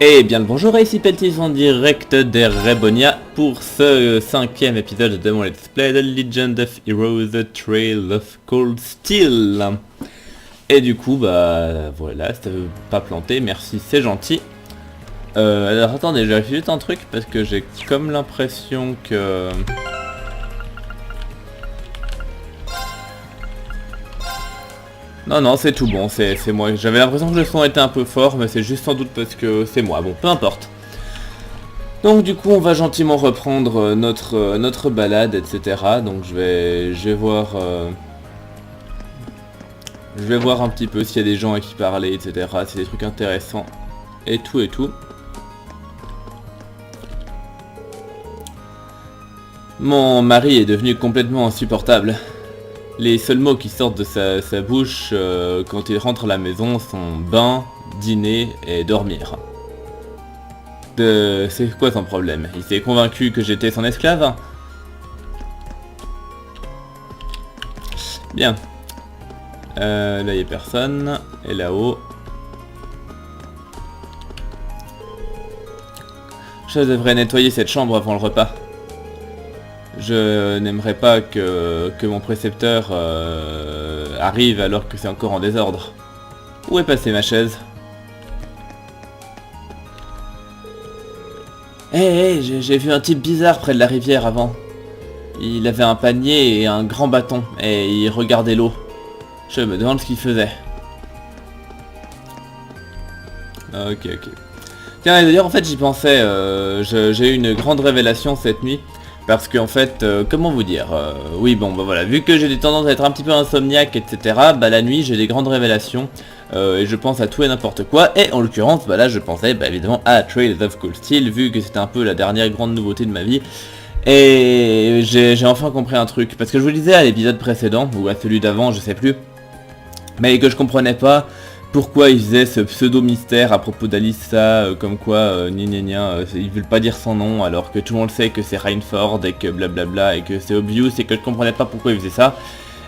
Et bien le bonjour, ici Peltis en direct d'Erebonia pour ce 5e épisode de mon Let's Play The Legend of Heroes, The Trail of Cold Steel. Et du coup, bah voilà, ça veut pas planter, merci, c'est gentil. Alors attendez, je vérifie juste un truc parce que j'ai comme l'impression que... Non, c'est tout bon, c'est moi. J'avais l'impression que le son était un peu fort, mais c'est juste sans doute parce que c'est moi. Bon, peu importe. Donc du coup, on va gentiment reprendre notre balade, etc. Donc je vais voir... je vais voir un petit peu s'il y a des gens à qui parler, etc. C'est des trucs intéressants. Et tout et tout. Mon mari est devenu complètement insupportable. Les seuls mots qui sortent de sa bouche quand il rentre à la maison sont bain, dîner et dormir. C'est quoi son problème? Il s'est convaincu que j'étais son esclave? Bien. Là il n'y a personne. Et là-haut. Je devrais nettoyer cette chambre avant le repas. Je n'aimerais pas que mon précepteur arrive alors que c'est encore en désordre. Où est passée ma chaise? Hé, j'ai vu un type bizarre près de la rivière avant. Il avait un panier et un grand bâton, et il regardait l'eau. Je me demande ce qu'il faisait. Ok. Tiens, et d'ailleurs, en fait, j'y pensais, j'ai eu une grande révélation cette nuit. Parce qu'en fait, comment vous dire, oui bon bah voilà, vu que j'ai des tendances à être un petit peu insomniaque, etc. Bah la nuit j'ai des grandes révélations, et je pense à tout et n'importe quoi, et en l'occurrence, bah là je pensais bah, évidemment à Trail of Cold Steel, vu que c'était un peu la dernière grande nouveauté de ma vie. Et j'ai enfin compris un truc, parce que je vous le disais à l'épisode précédent, ou à celui d'avant, je sais plus, mais que je comprenais pas pourquoi ils faisaient ce pseudo-mystère à propos d'Alyssa, comme quoi, ils veulent pas dire son nom, alors que tout le monde sait que c'est Rainford, et que blablabla, et que c'est obvious, et que je comprenais pas pourquoi ils faisaient ça.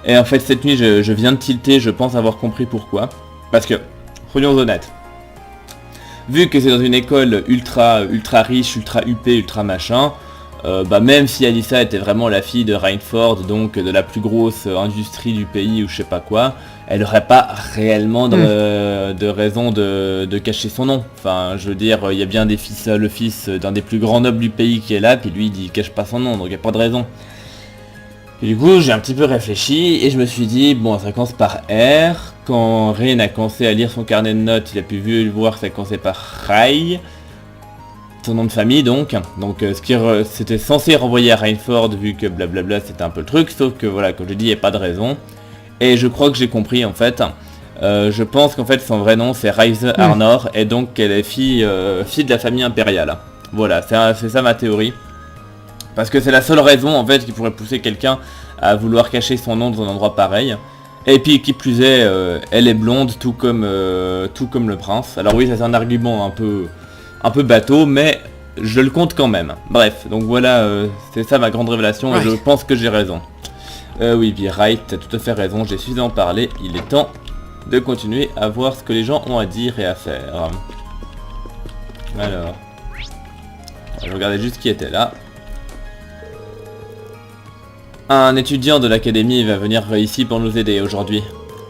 Et en fait, cette nuit, je viens de tilter, je pense avoir compris pourquoi. Parce que, soyons honnêtes, vu que c'est dans une école ultra riche, ultra huppée, ultra machin, bah même si Alyssa était vraiment la fille de Rainford, donc de la plus grosse industrie du pays ou je sais pas quoi, elle aurait pas réellement de raison de cacher son nom. Enfin, je veux dire, il y a bien le fils d'un des plus grands nobles du pays qui est là, puis lui il dit cache pas son nom, donc il n'y a pas de raison. Et du coup, j'ai un petit peu réfléchi et je me suis dit, bon, ça commence par R. Quand Rain a commencé à lire son carnet de notes, il a pu voir que ça commençait par Rai. Son nom de famille donc ce qui c'était censé renvoyer à Rainford vu que blablabla c'était un peu le truc, sauf que voilà, comme je dis, il n'y a pas de raison. Et je crois que j'ai compris en fait. Je pense qu'en fait son vrai nom c'est Rise Arnor et donc qu'elle est fille de la famille impériale. Voilà, c'est ça ma théorie. Parce que c'est la seule raison en fait qui pourrait pousser quelqu'un à vouloir cacher son nom dans un endroit pareil. Et puis qui plus est, elle est blonde tout comme le prince. Alors oui, ça c'est un argument un peu bateau, mais je le compte quand même. Bref, donc voilà, c'est ça ma grande révélation, et je pense que j'ai raison. Oui, puis Wright, t'as tout à fait raison, j'ai suffisamment parlé, il est temps de continuer à voir ce que les gens ont à dire et à faire. Alors, je regardais juste qui était là. Un étudiant de l'académie va venir ici pour nous aider aujourd'hui.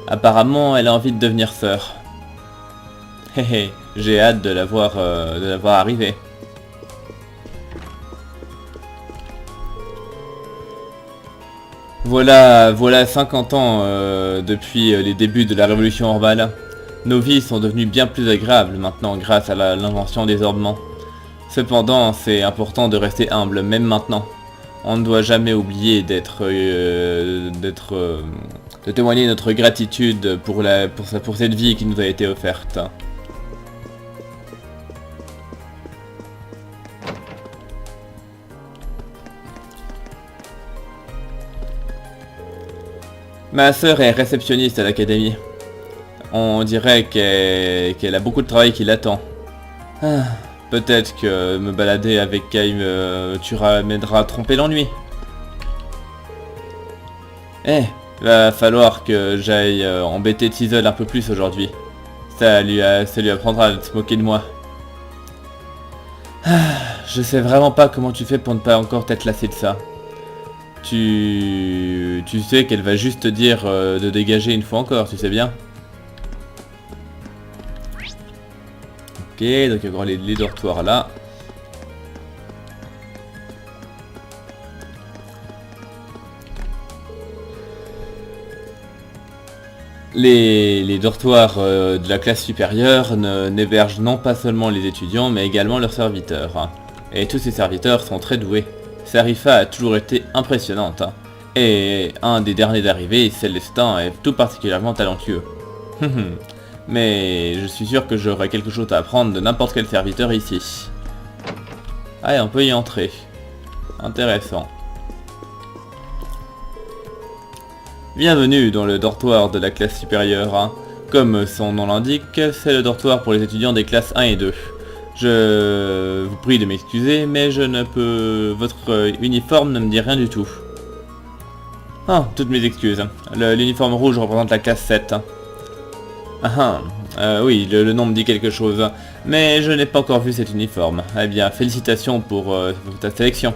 Apparemment, elle a envie de devenir sœur. Hé, j'ai hâte de la voir arriver. Voilà 50 ans depuis les débuts de la révolution Orval. Nos vies sont devenues bien plus agréables maintenant grâce à l'invention des orbements. Cependant, c'est important de rester humble, même maintenant. On ne doit jamais oublier de témoigner notre gratitude pour cette vie qui nous a été offerte. Ma sœur est réceptionniste à l'académie. On dirait qu'elle a beaucoup de travail qui l'attend. Peut-être que me balader avec Kay m'aidera à tromper l'ennui. Va falloir que j'aille embêter Teasel un peu plus aujourd'hui. Ça lui apprendra à se moquer de moi. Je sais vraiment pas comment tu fais pour ne pas encore t'être lassé de ça. Tu sais qu'elle va juste te dire de dégager une fois encore, tu sais bien. Ok, donc il y a encore les dortoirs là. Les dortoirs de la classe supérieure n'hébergent non pas seulement les étudiants, mais également leurs serviteurs, hein. Et tous ces serviteurs sont très doués. Sarifa a toujours été impressionnante, hein. Et un des derniers d'arrivée, Célestin, est tout particulièrement talentueux. Mais je suis sûr que j'aurai quelque chose à apprendre de n'importe quel serviteur ici. Ah, et on peut y entrer. Intéressant. Bienvenue dans le dortoir de la classe supérieure, hein. Comme son nom l'indique, c'est le dortoir pour les étudiants des classes 1 et 2. Je vous prie de m'excuser, mais je ne peux... Votre uniforme ne me dit rien du tout. Ah, toutes mes excuses. L'uniforme rouge représente la classe 7. Oui, le nom me dit quelque chose. Mais je n'ai pas encore vu cet uniforme. Eh bien, félicitations pour ta sélection.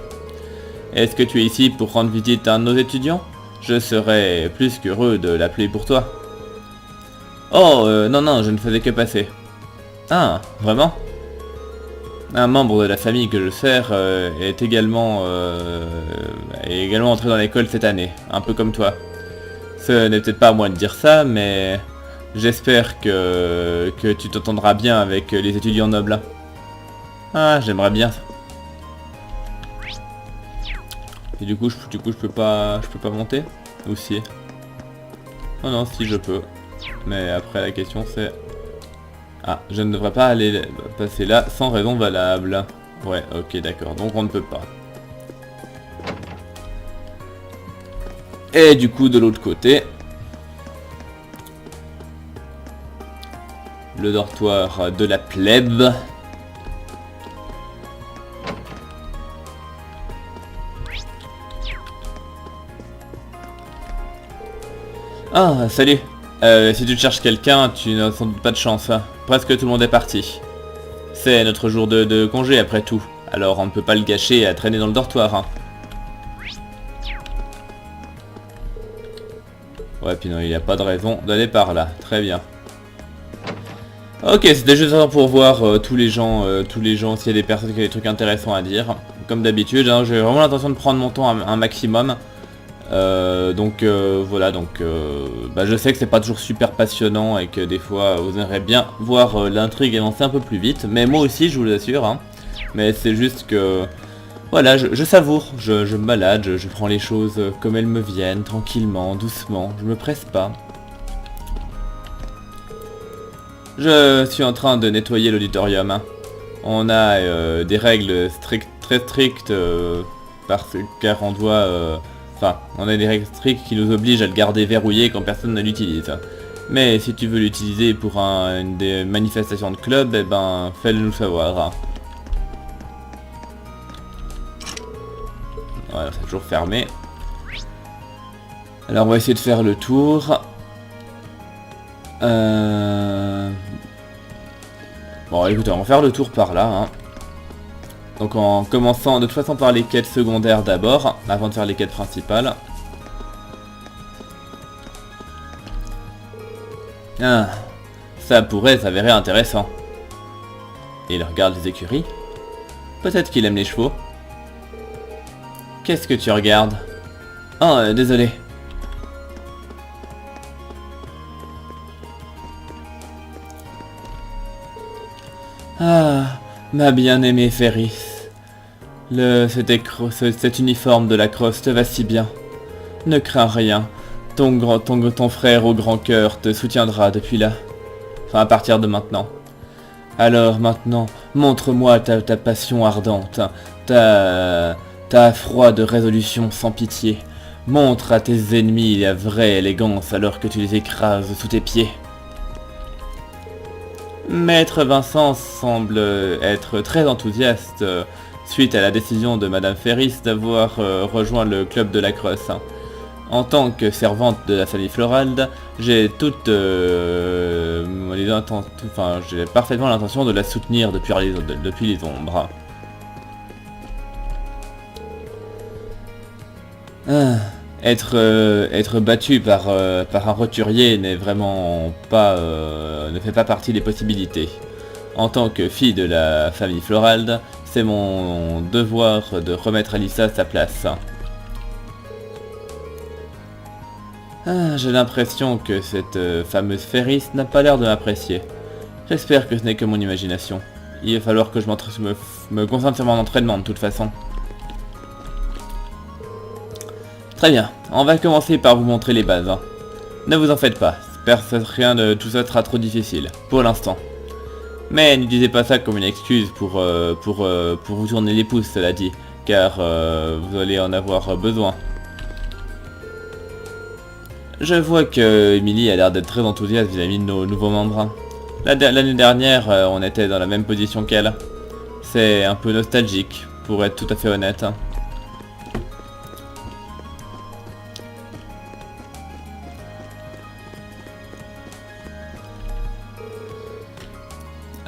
Est-ce que tu es ici pour rendre visite à un de nos étudiants? Je serais plus qu'heureux de l'appeler pour toi. Oh, non, je ne faisais que passer. Ah, vraiment? Un membre de la famille que je sers est également entré dans l'école cette année, un peu comme toi. Ce n'est peut-être pas à moi de dire ça, mais j'espère que tu t'entendras bien avec les étudiants nobles. Ah, j'aimerais bien. Et du coup, je peux pas monter? Ou si? Oh non, si je peux. Mais après la question c'est... Ah, je ne devrais pas aller passer là sans raison valable. Ouais, ok, d'accord. Donc on ne peut pas. Et du coup, de l'autre côté... Le dortoir de la plèbe. Ah, salut. Si tu cherches quelqu'un, tu n'as sans doute pas de chance. Presque tout le monde est parti. C'est notre jour de congé après tout. Alors on ne peut pas le gâcher à traîner dans le dortoir, hein. Ouais, puis non, il n'y a pas de raison d'aller par là. Très bien. Ok, c'était juste ça pour voir tous les gens s'il y a des personnes qui ont des trucs intéressants à dire. Comme d'habitude, hein, j'ai vraiment l'intention de prendre mon temps un maximum. Voilà, je sais que c'est pas toujours super passionnant et que des fois vous aimeriez bien voir l'intrigue avancer un peu plus vite, mais moi aussi je vous l'assure, hein. Mais c'est juste que voilà, je savoure, je me balade, je prends les choses comme elles me viennent, tranquillement, doucement, je me presse pas. Je suis en train de nettoyer l'auditorium, hein. On a des règles très strictes car on doit... Enfin, on a des règles strictes qui nous obligent à le garder verrouillé quand personne ne l'utilise. Mais si tu veux l'utiliser pour des manifestations de club, eh ben, fais-le nous savoir. Voilà, c'est toujours fermé. Alors on va essayer de faire le tour. Bon, écoutez, on va faire le tour par là, hein. Donc en commençant de toute façon par les quêtes secondaires d'abord, avant de faire les quêtes principales. Ah, ça pourrait s'avérer intéressant. Et il regarde les écuries. Peut-être qu'il aime les chevaux. Qu'est-ce que tu regardes? Oh, désolé. Ah, ma bien-aimée Ferris. Cet uniforme de la crosse te va si bien. Ne crains rien. Ton frère au grand cœur te soutiendra depuis là. Enfin, à partir de maintenant. Alors maintenant, montre-moi ta passion ardente. Ta froide résolution sans pitié. Montre à tes ennemis la vraie élégance alors que tu les écrases sous tes pieds. Maître Vincent semble être très enthousiaste suite à la décision de Madame Ferris d'avoir rejoint le club de la crosse. En tant que servante de la famille Florald, j'ai j'ai parfaitement l'intention de la soutenir depuis les ombres. Ah, être battu par un roturier n'est vraiment pas... ne fait pas partie des possibilités. En tant que fille de la famille Florald, c'est mon devoir de remettre Alyssa à sa place. Ah, j'ai l'impression que cette fameuse Ferris n'a pas l'air de m'apprécier. J'espère que ce n'est que mon imagination. Il va falloir que je me concentre sur mon entraînement de toute façon. Très bien, on va commencer par vous montrer les bases. Hein. Ne vous en faites pas, rien de tout ça sera trop difficile, pour l'instant. Mais n'utilisez pas ça comme une excuse pour vous tourner les pouces, cela dit, car vous allez en avoir besoin. Je vois que Emily a l'air d'être très enthousiaste vis-à-vis de nos nouveaux membres. Hein. L'année dernière, on était dans la même position qu'elle. C'est un peu nostalgique, pour être tout à fait honnête. Hein.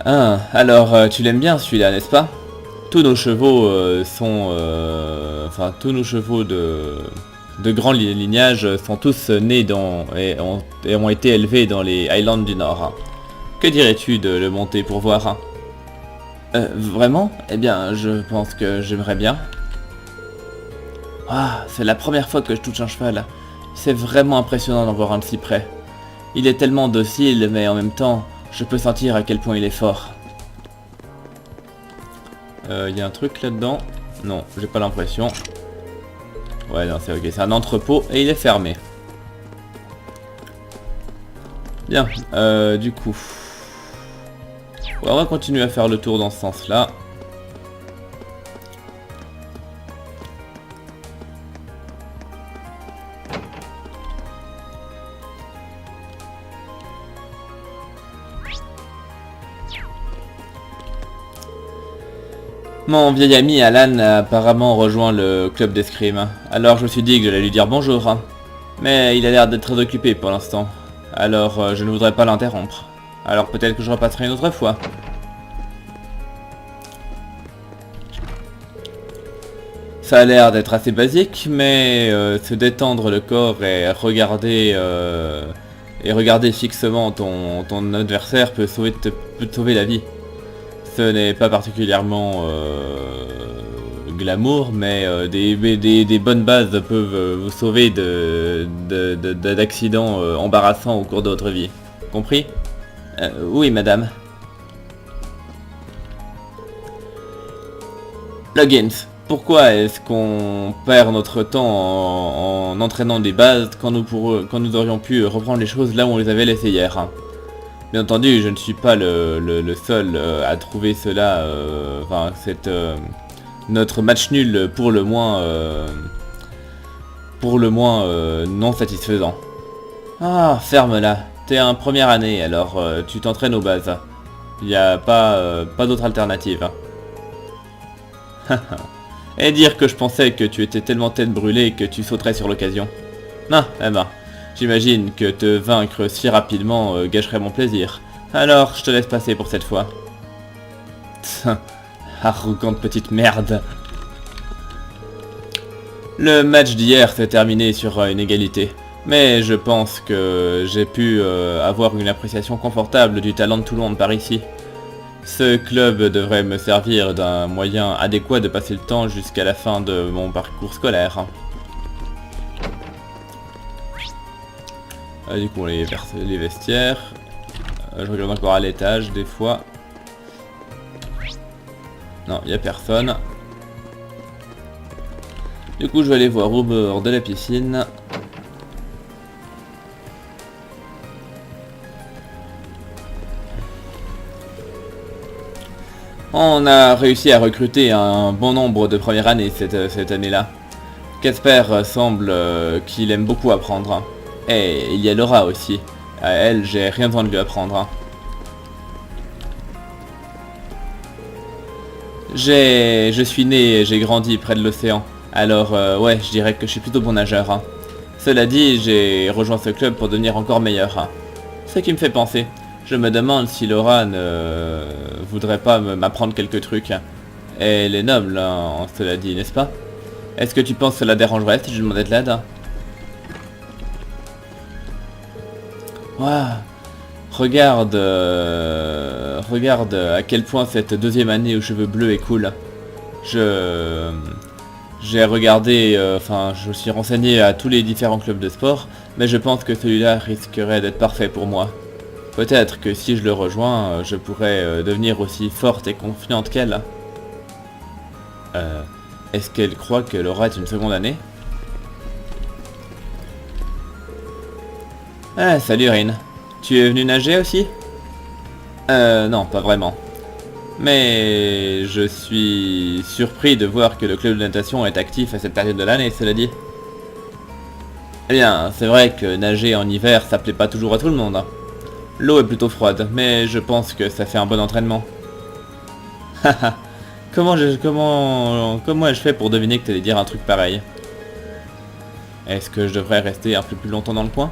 Ah, alors tu l'aimes bien celui-là, n'est-ce pas? Tous nos chevaux enfin tous nos chevaux de grand lignage sont tous nés et ont été élevés dans les Highlands du Nord. Hein. Que dirais-tu de le monter pour voir? Hein? Vraiment? Eh bien, je pense que j'aimerais bien. Ah, c'est la première fois que je touche un cheval. C'est vraiment impressionnant d'en voir un de si près. Il est tellement docile, mais en même temps, je peux sentir à quel point il est fort. Y a un truc là-dedans? Non, j'ai pas l'impression. Ouais, non, c'est ok. C'est un entrepôt et il est fermé. Bien, du coup... Ouais, on va continuer à faire le tour dans ce sens-là. Mon vieil ami Alan a apparemment rejoint le club d'escrime, alors je me suis dit que j'allais lui dire bonjour. Hein. Mais il a l'air d'être très occupé pour l'instant, alors je ne voudrais pas l'interrompre. Alors peut-être que je repasserai une autre fois. Ça a l'air d'être assez basique, mais se détendre le corps et regarder fixement ton adversaire peut te sauver la vie. Ce n'est pas particulièrement glamour, mais des bonnes bases peuvent vous sauver d'accidents embarrassants au cours de votre vie. Compris? Oui, madame. Loggins, pourquoi est-ce qu'on perd notre temps en entraînant des bases quand nous aurions pu reprendre les choses là où on les avait laissées hier? Hein? Bien entendu, je ne suis pas le seul à trouver cela, enfin, notre match nul pour le moins non satisfaisant. Ah, ferme-la. T'es en première année, alors tu t'entraînes aux bases. Il n'y a pas d'autre alternative. Hein. Et dire que je pensais que tu étais tellement tête brûlée que tu sauterais sur l'occasion. Non, eh ben, j'imagine que te vaincre si rapidement gâcherait mon plaisir. Alors, je te laisse passer pour cette fois. Arrogante petite merde. Le match d'hier s'est terminé sur une égalité. Mais je pense que j'ai pu avoir une appréciation confortable du talent de tout le monde par ici. Ce club devrait me servir d'un moyen adéquat de passer le temps jusqu'à la fin de mon parcours scolaire. Du coup, les vestiaires. Je regarde encore à l'étage des fois. Non, il n'y a personne. Du coup, je vais aller voir au bord de la piscine. On a réussi à recruter un bon nombre de première année cette année-là. Casper semble qu'il aime beaucoup apprendre. Et il y a Laura aussi. À elle, j'ai rien besoin de lui apprendre. Je suis né et j'ai grandi près de l'océan. Alors ouais, je dirais que je suis plutôt bon nageur. Hein. Cela dit, j'ai rejoint ce club pour devenir encore meilleur. Hein. Ce qui me fait penser. Je me demande si Laura ne voudrait pas m'apprendre quelques trucs. Elle est noble, hein, cela dit, n'est-ce pas? Est-ce que tu penses que cela dérangerait si je demandais de l'aide? Waouh. Regarde, regarde à quel point cette deuxième année aux cheveux bleus est cool. J'ai regardé, enfin je me suis renseigné à tous les différents clubs de sport, mais je pense que celui-là risquerait d'être parfait pour moi. Peut-être que si je le rejoins, je pourrais devenir aussi forte et confiante qu'elle. Est-ce qu'elle croit que Laura est une seconde année? Ah, salut Rin. Tu es venu nager aussi? Non, pas vraiment. Mais je suis surpris de voir que le club de natation est actif à cette période de l'année, cela dit. Eh bien, c'est vrai que nager en hiver, ça plaît pas toujours à tout le monde. L'eau est plutôt froide, mais je pense que ça fait un bon entraînement. Haha. comment ai-je fait pour deviner que tu allais dire un truc pareil? Est-ce que je devrais rester un peu plus longtemps dans le coin?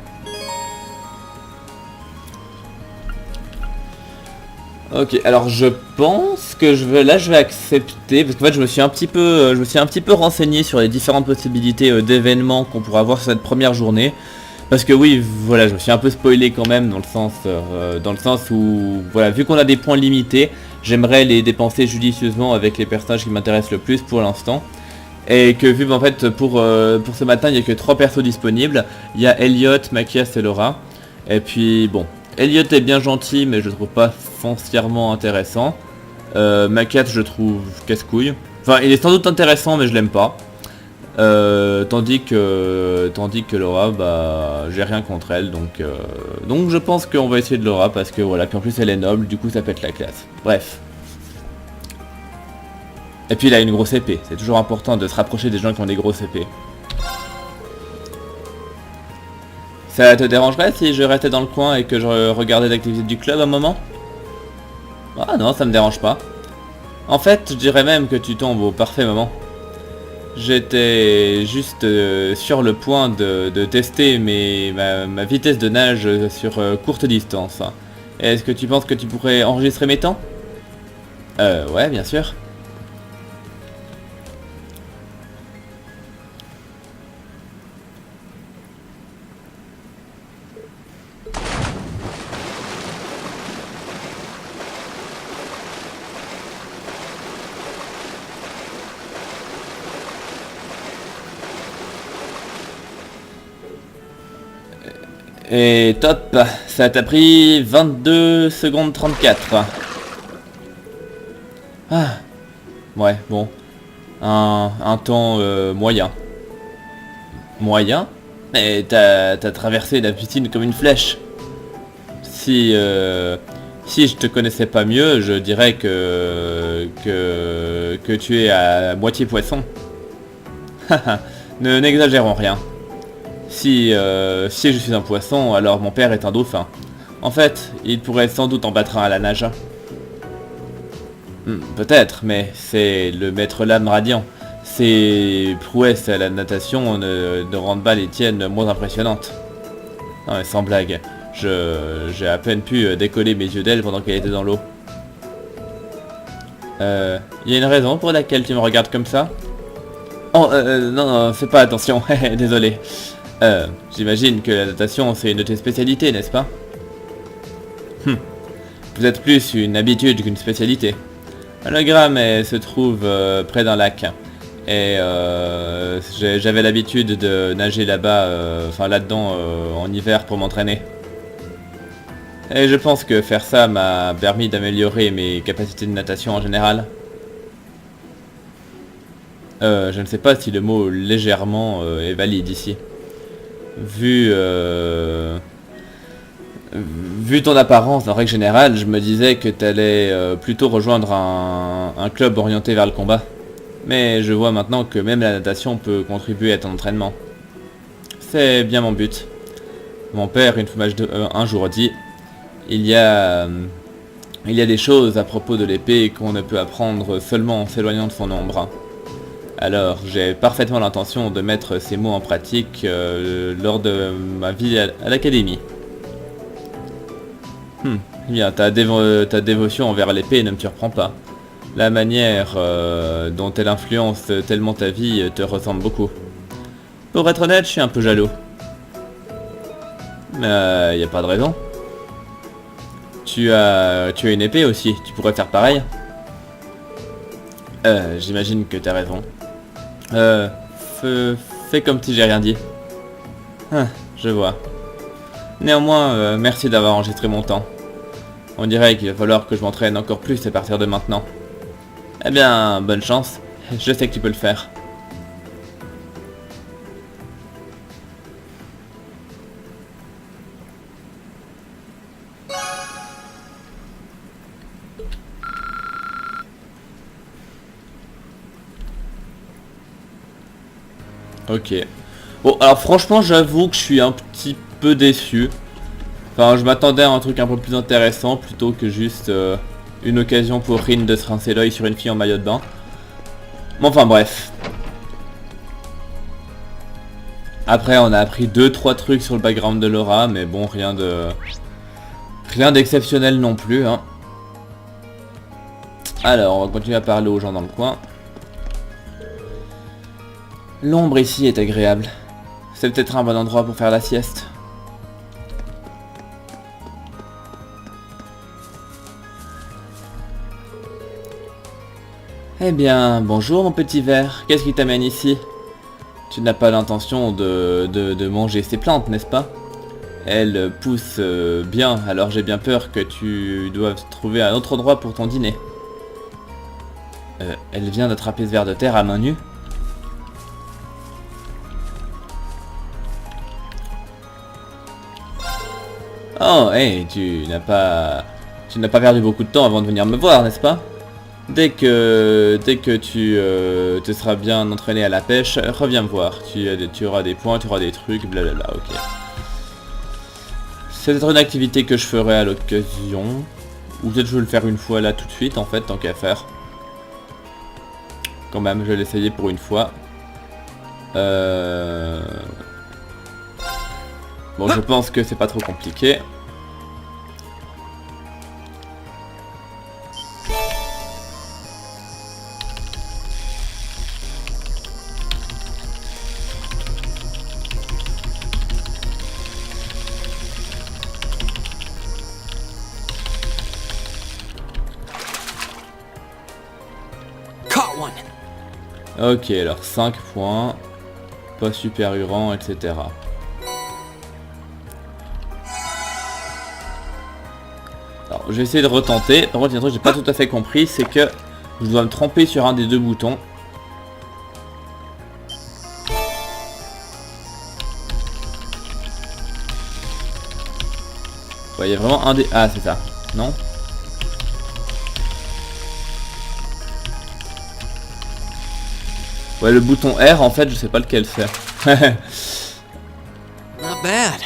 Ok, alors je pense que je vais accepter parce qu'en fait je me suis un petit peu renseigné sur les différentes possibilités d'événements qu'on pourrait avoir sur cette première journée. Parce que oui, voilà, je me suis un peu spoilé quand même dans le sens où voilà, vu qu'on a des points limités, j'aimerais les dépenser judicieusement avec les personnages qui m'intéressent le plus pour l'instant. Et que vu en fait pour ce matin il n'y a que 3 persos disponibles, il y a Elliot, Machias et Laura. Et puis bon, Elliot est bien gentil mais je le trouve pas foncièrement intéressant. Machias je trouve casse-couille. Enfin il est sans doute intéressant mais je l'aime pas. Tandis que Laura, bah j'ai rien contre elle, donc je pense qu'on va essayer de Laura parce que voilà, puis en plus elle est noble, du coup ça pète la classe. Bref. Et puis il a une grosse épée, c'est toujours important de se rapprocher des gens qui ont des grosses épées. Ça te dérangerait si je restais dans le coin et que je regardais l'activité du club un moment? Ah non, ça me dérange pas. En fait, je dirais même que tu tombes au parfait moment. J'étais juste sur le point de tester ma vitesse de nage sur courte distance. Est-ce que tu penses que tu pourrais enregistrer mes temps? Ouais, bien sûr. Et top, ça t'a pris 22 secondes 34. Ah, ouais, bon. Un temps moyen. Moyen? Mais t'as traversé la piscine comme une flèche. Si je te connaissais pas mieux, je dirais que tu es à moitié poisson. Haha, n'exagérons rien. Si je suis un poisson, alors mon père est un dauphin. En fait, il pourrait sans doute en battre un à la nage. Peut-être, mais c'est le maître lame radiant. Ses prouesses à la natation ne rendent pas les tiennes moins impressionnantes. Non mais sans blague, j'ai à peine pu décoller mes yeux d'elle pendant qu'elle était dans l'eau. Y a une raison pour laquelle tu me regardes comme ça? Oh, non, fais pas attention, désolé. J'imagine que la natation c'est une de tes spécialités, n'est-ce pas? Vous êtes plus une habitude qu'une spécialité. Le Gramme se trouve près d'un lac. Et j'avais l'habitude de nager là-bas, enfin là-dedans en hiver pour m'entraîner. Et je pense que faire ça m'a permis d'améliorer mes capacités de natation en général. Je ne sais pas si le mot légèrement est valide ici. Vu ton apparence, en règle générale, je me disais que t'allais plutôt rejoindre un club orienté vers le combat. Mais je vois maintenant que même la natation peut contribuer à ton entraînement. C'est bien mon but. Mon père, un jour dit, il y a des choses à propos de l'épée qu'on ne peut apprendre seulement en s'éloignant de son ombre. Alors, j'ai parfaitement l'intention de mettre ces mots en pratique lors de ma vie à l'académie. Bien, ta dévotion envers l'épée ne me surprend pas. La manière dont elle influence tellement ta vie te ressemble beaucoup. Pour être honnête, je suis un peu jaloux. Mais y a pas de raison. Tu as une épée aussi, tu pourrais faire pareil. J'imagine que t'as raison. Fais comme si j'ai rien dit. Ah, je vois. Néanmoins, merci d'avoir enregistré mon temps. On dirait qu'il va falloir que je m'entraîne encore plus à partir de maintenant. Eh bien, bonne chance. Je sais que tu peux le faire. Ok. Bon, alors franchement, j'avoue que je suis un petit peu déçu. Enfin, je m'attendais à un truc un peu plus intéressant plutôt que juste une occasion pour Rin de se rincer l'œil sur une fille en maillot de bain. Mais enfin bref. Après, on a appris 2-3 trucs sur le background de Laura, mais bon, rien d'exceptionnel non plus, hein. Alors, on va continuer à parler aux gens dans le coin. L'ombre ici est agréable. C'est peut-être un bon endroit pour faire la sieste. Eh bien, bonjour mon petit ver. Qu'est-ce qui t'amène ici? Tu n'as pas l'intention de manger ces plantes, n'est-ce pas? Elles poussent bien, alors j'ai bien peur que tu doives trouver un autre endroit pour ton dîner. Elle vient d'attraper ce ver de terre à main nue. Oh, hey, tu n'as pas perdu beaucoup de temps avant de venir me voir, n'est-ce pas? Dès que tu te seras bien entraîné à la pêche, reviens me voir. Tu auras des points, tu auras des trucs, blablabla, ok. C'est peut-être une activité que je ferai à l'occasion. Ou peut-être je vais le faire une fois là tout de suite en fait, tant qu'à faire. Quand même, je vais l'essayer pour une fois. Bon, je pense que c'est pas trop compliqué. Ok, alors 5 points. Pas super urant, etc. Alors, je vais essayer de retenter. Par contre, il y a un truc que j'ai pas tout à fait compris, c'est que je dois me tremper sur un des deux boutons. Ouais, il y a vraiment un des... Ah, c'est ça. Non? Ouais, le bouton R, en fait, je sais pas lequel faire. Not bad.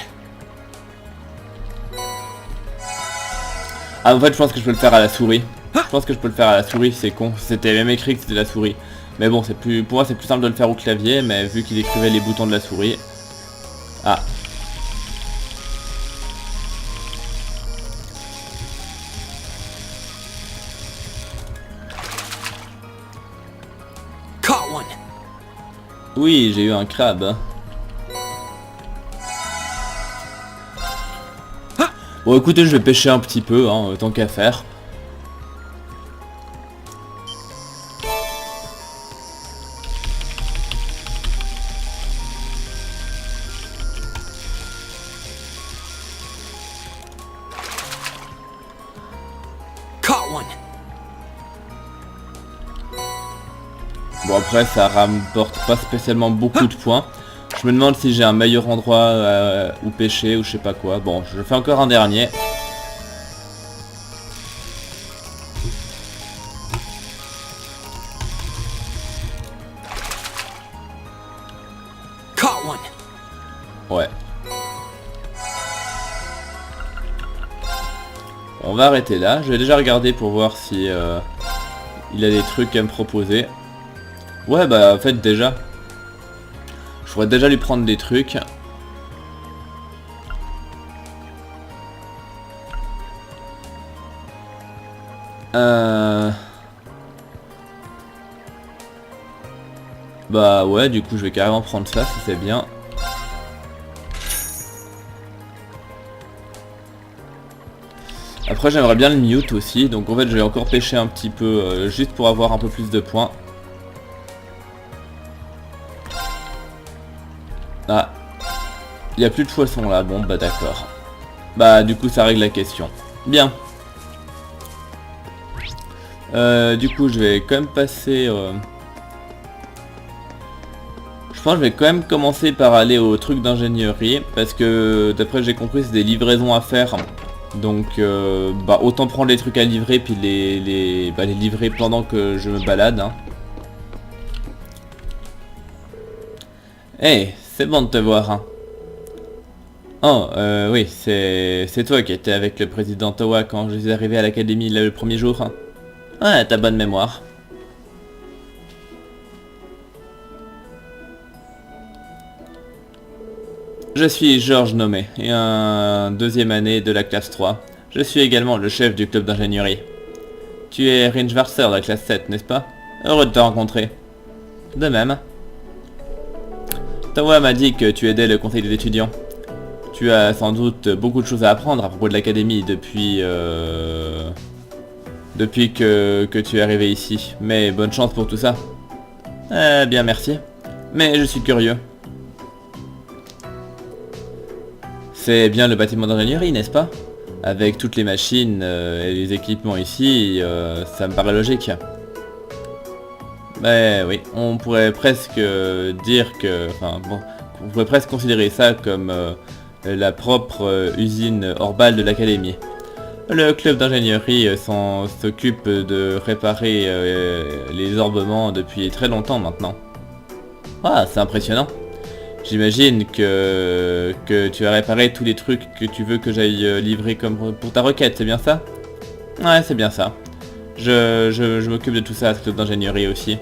Ah, en fait, je pense que je peux le faire à la souris. Je pense que je peux le faire à la souris, c'est con. C'était même écrit que c'était la souris. Mais bon, c'est plus, pour moi, c'est plus simple de le faire au clavier, mais vu qu'il écrivait les boutons de la souris... Ah. Caught one. Oui, j'ai eu un crabe. Bon, écoutez, je vais pêcher un petit peu, hein, tant qu'à faire. Caught one. Bon, après, ça rapporte pas spécialement beaucoup de points. Je me demande si j'ai un meilleur endroit où pêcher ou je sais pas quoi. Bon, je fais encore un dernier. Caught one. Ouais. On va arrêter là. Je vais déjà regarder pour voir si il a des trucs à me proposer. Ouais, bah en fait déjà. Je pourrais déjà lui prendre des trucs. Bah ouais, du coup je vais carrément prendre ça si c'est bien. Après j'aimerais bien le mute aussi, donc en fait je vais encore pêcher un petit peu juste pour avoir un peu plus de points. Ah, il n'y a plus de poissons là, bon bah d'accord. Bah du coup ça règle la question. Bien. Du coup je vais quand même passer... Je pense que je vais quand même commencer par aller au truc d'ingénierie, parce que d'après j'ai compris c'est des livraisons à faire. Donc bah autant prendre les trucs à livrer puis les livrer pendant que je me balade. Hein. Hey, c'est bon de te voir. Hein. Oh, oui, c'est toi qui étais avec le président Towa quand je suis arrivé à l'académie le premier jour. Hein. Ouais, t'as bonne mémoire. Je suis Georges Nommé, et un deuxième année de la classe 3. Je suis également le chef du club d'ingénierie. Tu es Ringevarser de la classe 7, n'est-ce pas? Heureux de te rencontrer. De même. Towa m'a dit que tu aidais le conseil des étudiants. Tu as sans doute beaucoup de choses à apprendre à propos de l'académie depuis que tu es arrivé ici. Mais bonne chance pour tout ça. Bien merci. Mais je suis curieux. C'est bien le bâtiment d'ingénierie, n'est-ce pas? Avec toutes les machines et les équipements ici, ça me paraît logique. Mais oui, on pourrait presque dire que... Enfin bon, on pourrait presque considérer ça comme la propre usine Orbal de l'académie. Le club d'ingénierie s'occupe de réparer les orбements depuis très longtemps maintenant. Ah, c'est impressionnant. J'imagine que tu as réparé tous les trucs que tu veux que j'aille livrer comme pour ta requête, c'est bien ça? Ouais, c'est bien ça. Je m'occupe de tout ça à ce club d'ingénierie aussi.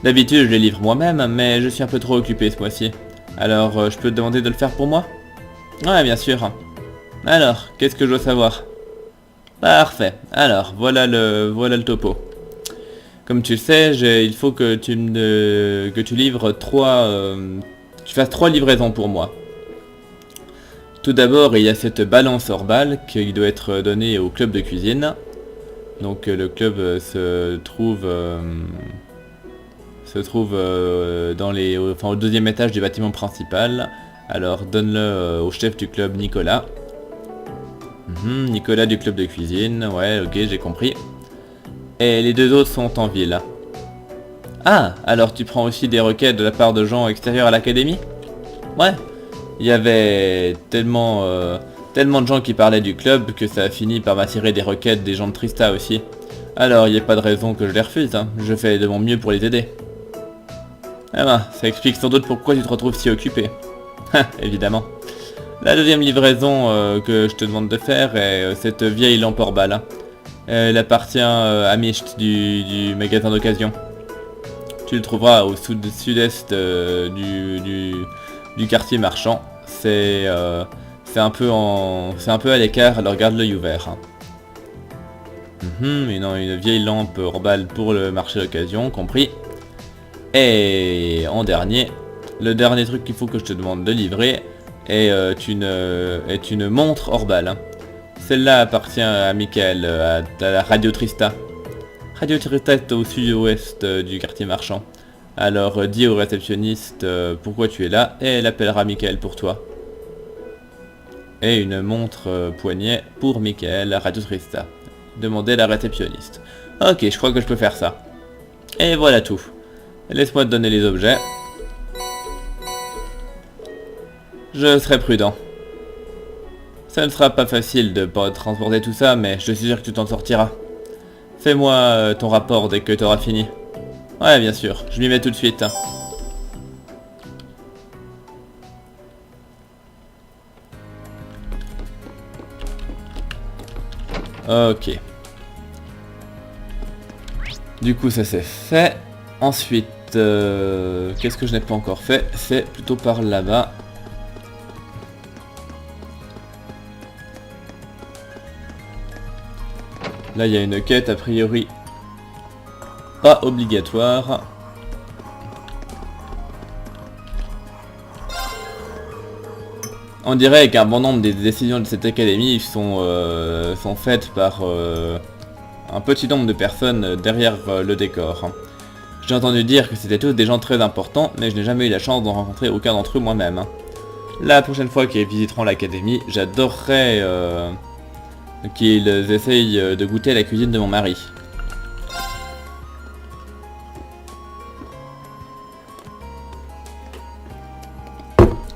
D'habitude, je les livre moi-même, mais je suis un peu trop occupé ce mois-ci. Alors, je peux te demander de le faire pour moi? Ouais, bien sûr. Alors, qu'est-ce que je dois savoir? Parfait. Alors, voilà le topo. Comme tu le sais, il faut que tu livres tu fasses 3 livraisons pour moi. Tout d'abord, il y a cette balance Orbal qui doit être donnée au club de cuisine. Donc le club se trouve au deuxième étage du bâtiment principal. Alors donne-le au chef du club Nicolas. Nicolas du club de cuisine, ouais, ok, j'ai compris. Et les deux autres sont en ville. Ah, alors tu prends aussi des requêtes de la part de gens extérieurs à l'académie? Ouais, il y avait tellement de gens qui parlaient du club que ça a fini par m'attirer des requêtes des gens de Trista aussi. Alors il n'y a pas de raison que je les refuse, hein. Je fais de mon mieux pour les aider. Ah ben, ça explique sans doute pourquoi tu te retrouves si occupé. Évidemment. La deuxième livraison que je te demande de faire est cette vieille lampe Orbal. Hein. Elle appartient à Misht du magasin d'occasion. Tu le trouveras au sud-est du quartier marchand. C'est un peu à l'écart, alors garde l'œil ouvert. Hein. Une vieille lampe Orbal pour le marché d'occasion, compris. Et en dernier, le dernier truc qu'il faut que je te demande de livrer est une montre Orbal. Hein. Celle-là appartient à Michael, à la Radio Trista. Radio Trista est au sud-ouest du quartier marchand. Alors dis au réceptionniste pourquoi tu es là et elle appellera Michael pour toi. Et une montre poignet pour Michael à Radio Trista. Demandez à la réceptionniste. Ok, je crois que je peux faire ça. Et voilà tout. Laisse-moi te donner les objets. Je serai prudent. Ça ne sera pas facile de transporter tout ça, mais je suis sûr que tu t'en sortiras. Fais-moi ton rapport dès que tu auras fini. Ouais, bien sûr, je m'y mets tout de suite. Ok. Du coup, ça c'est fait. Ensuite, qu'est-ce que je n'ai pas encore fait? C'est plutôt par là-bas. Là, il y a une quête, a priori, pas obligatoire. On dirait qu'un bon nombre des décisions de cette académie sont faites par un petit nombre de personnes derrière le décor. J'ai entendu dire que c'était tous des gens très importants, mais je n'ai jamais eu la chance d'en rencontrer aucun d'entre eux moi-même. La prochaine fois qu'ils visiteront l'académie, j'adorerais qu'ils essayent de goûter à la cuisine de mon mari.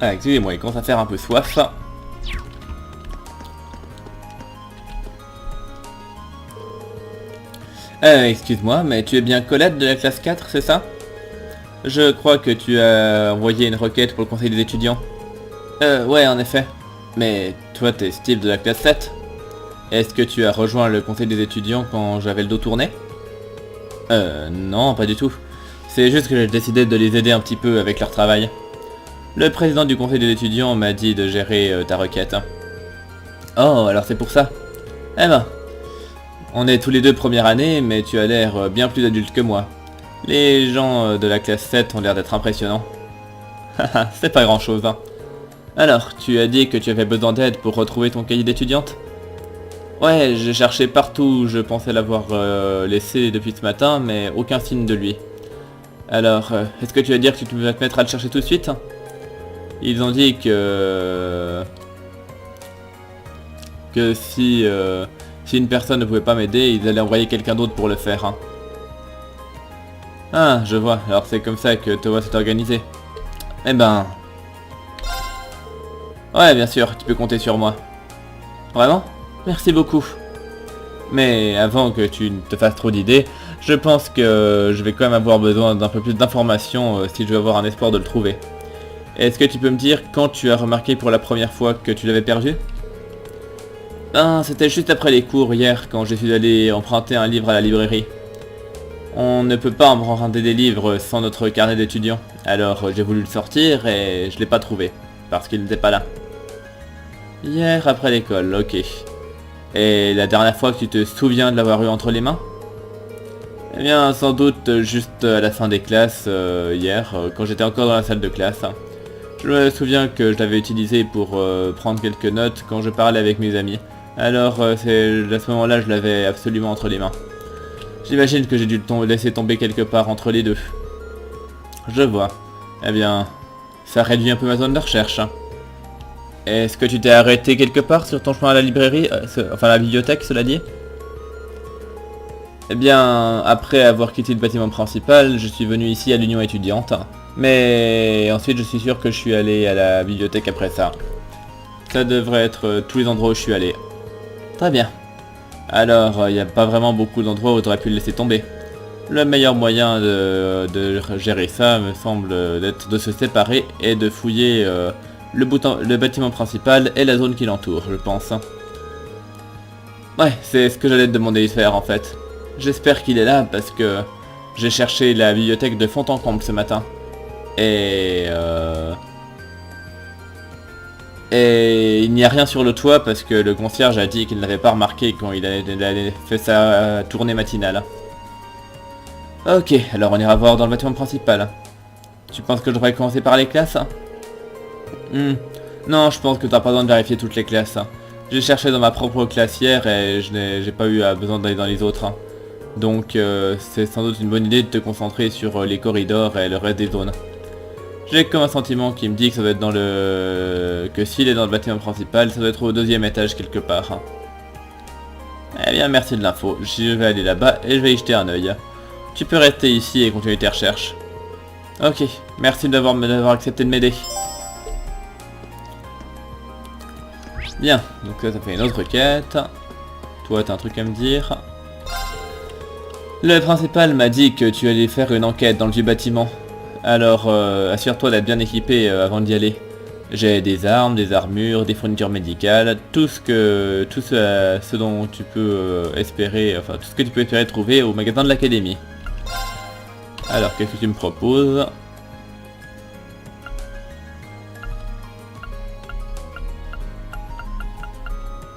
Ah, excusez-moi, il commence à faire un peu soif. Excuse-moi, mais tu es bien Colette de la classe 4, c'est ça? Je crois que tu as envoyé une requête pour le conseil des étudiants. Ouais, en effet. Mais toi, t'es Steve de la classe 7. Est-ce que tu as rejoint le conseil des étudiants quand j'avais le dos tourné? Non, pas du tout. C'est juste que j'ai décidé de les aider un petit peu avec leur travail. Le président du conseil des étudiants m'a dit de gérer ta requête. Oh, alors c'est pour ça. Eh ben, on est tous les deux première année, mais tu as l'air bien plus adulte que moi. Les gens de la classe 7 ont l'air d'être impressionnants. Haha, c'est pas grand chose, hein. Alors, tu as dit que tu avais besoin d'aide pour retrouver ton cahier d'étudiante? Ouais, j'ai cherché partout où je pensais l'avoir laissé depuis ce matin, mais aucun signe de lui. Alors, est-ce que tu vas dire que tu vas te mettre à le chercher tout de suite? Ils ont dit que si une personne ne pouvait pas m'aider, ils allaient envoyer quelqu'un d'autre pour le faire. Hein. Ah, je vois. Alors c'est comme ça que Towa s'est organisé. Eh ben... Ouais, bien sûr, tu peux compter sur moi. Vraiment? Merci beaucoup. Mais avant que tu ne te fasses trop d'idées, je pense que je vais quand même avoir besoin d'un peu plus d'informations si je veux avoir un espoir de le trouver. Est-ce que tu peux me dire quand tu as remarqué pour la première fois que tu l'avais perdu? Ben, c'était juste après les cours hier, quand je suis allé emprunter un livre à la librairie. On ne peut pas emprunter des livres sans notre carnet d'étudiant. Alors j'ai voulu le sortir et je l'ai pas trouvé, parce qu'il n'était pas là. Hier après l'école, ok. Et la dernière fois que tu te souviens de l'avoir eu entre les mains? Eh bien, sans doute juste à la fin des classes, hier, quand j'étais encore dans la salle de classe. Je me souviens que je l'avais utilisé pour prendre quelques notes quand je parlais avec mes amis. Alors, c'est à ce moment-là, je l'avais absolument entre les mains. J'imagine que j'ai dû le laisser tomber quelque part entre les deux. Je vois. Eh bien, ça réduit un peu ma zone de recherche. Est-ce que tu t'es arrêté quelque part sur ton chemin à la librairie, enfin la bibliothèque, cela dit? Eh bien, après avoir quitté le bâtiment principal, je suis venu ici à l'union étudiante. Mais ensuite, je suis sûr que je suis allé à la bibliothèque après ça. Ça devrait être tous les endroits où je suis allé. Très bien. Alors, il n'y a pas vraiment beaucoup d'endroits où tu aurais pu le laisser tomber. Le meilleur moyen de gérer ça me semble d'être de se séparer et de fouiller le bâtiment principal et la zone qui l'entoure, je pense. Ouais, c'est ce que j'allais te demander de faire en fait. J'espère qu'il est là parce que j'ai cherché la bibliothèque de fond en comble ce matin. Et il n'y a rien sur le toit parce que le concierge a dit qu'il n'avait pas remarqué quand il avait fait sa tournée matinale. Ok, alors on ira voir dans le bâtiment principal. Tu penses que je devrais commencer par les classes? Non, je pense que tu n'as pas besoin de vérifier toutes les classes. J'ai cherché dans ma propre classe hier et j'ai pas eu besoin d'aller dans les autres. Donc c'est sans doute une bonne idée de te concentrer sur les corridors et le reste des zones. J'ai comme un sentiment qui me dit que ça doit être dans le... que s'il est dans le bâtiment principal, ça doit être au deuxième étage quelque part. Eh bien merci de l'info, je vais aller là-bas et je vais y jeter un œil. Tu peux rester ici et continuer tes recherches. Ok, merci d'avoir accepté de m'aider. Bien, donc ça fait une autre quête. Toi t'as un truc à me dire. Le principal m'a dit que tu allais faire une enquête dans le vieux bâtiment. Alors assure-toi d'être bien équipé avant d'y aller. J'ai des armes, des armures, des fournitures médicales, tout ce dont tu peux espérer, enfin tout ce que tu peux espérer trouver au magasin de l'académie. Alors qu'est-ce que tu me proposes?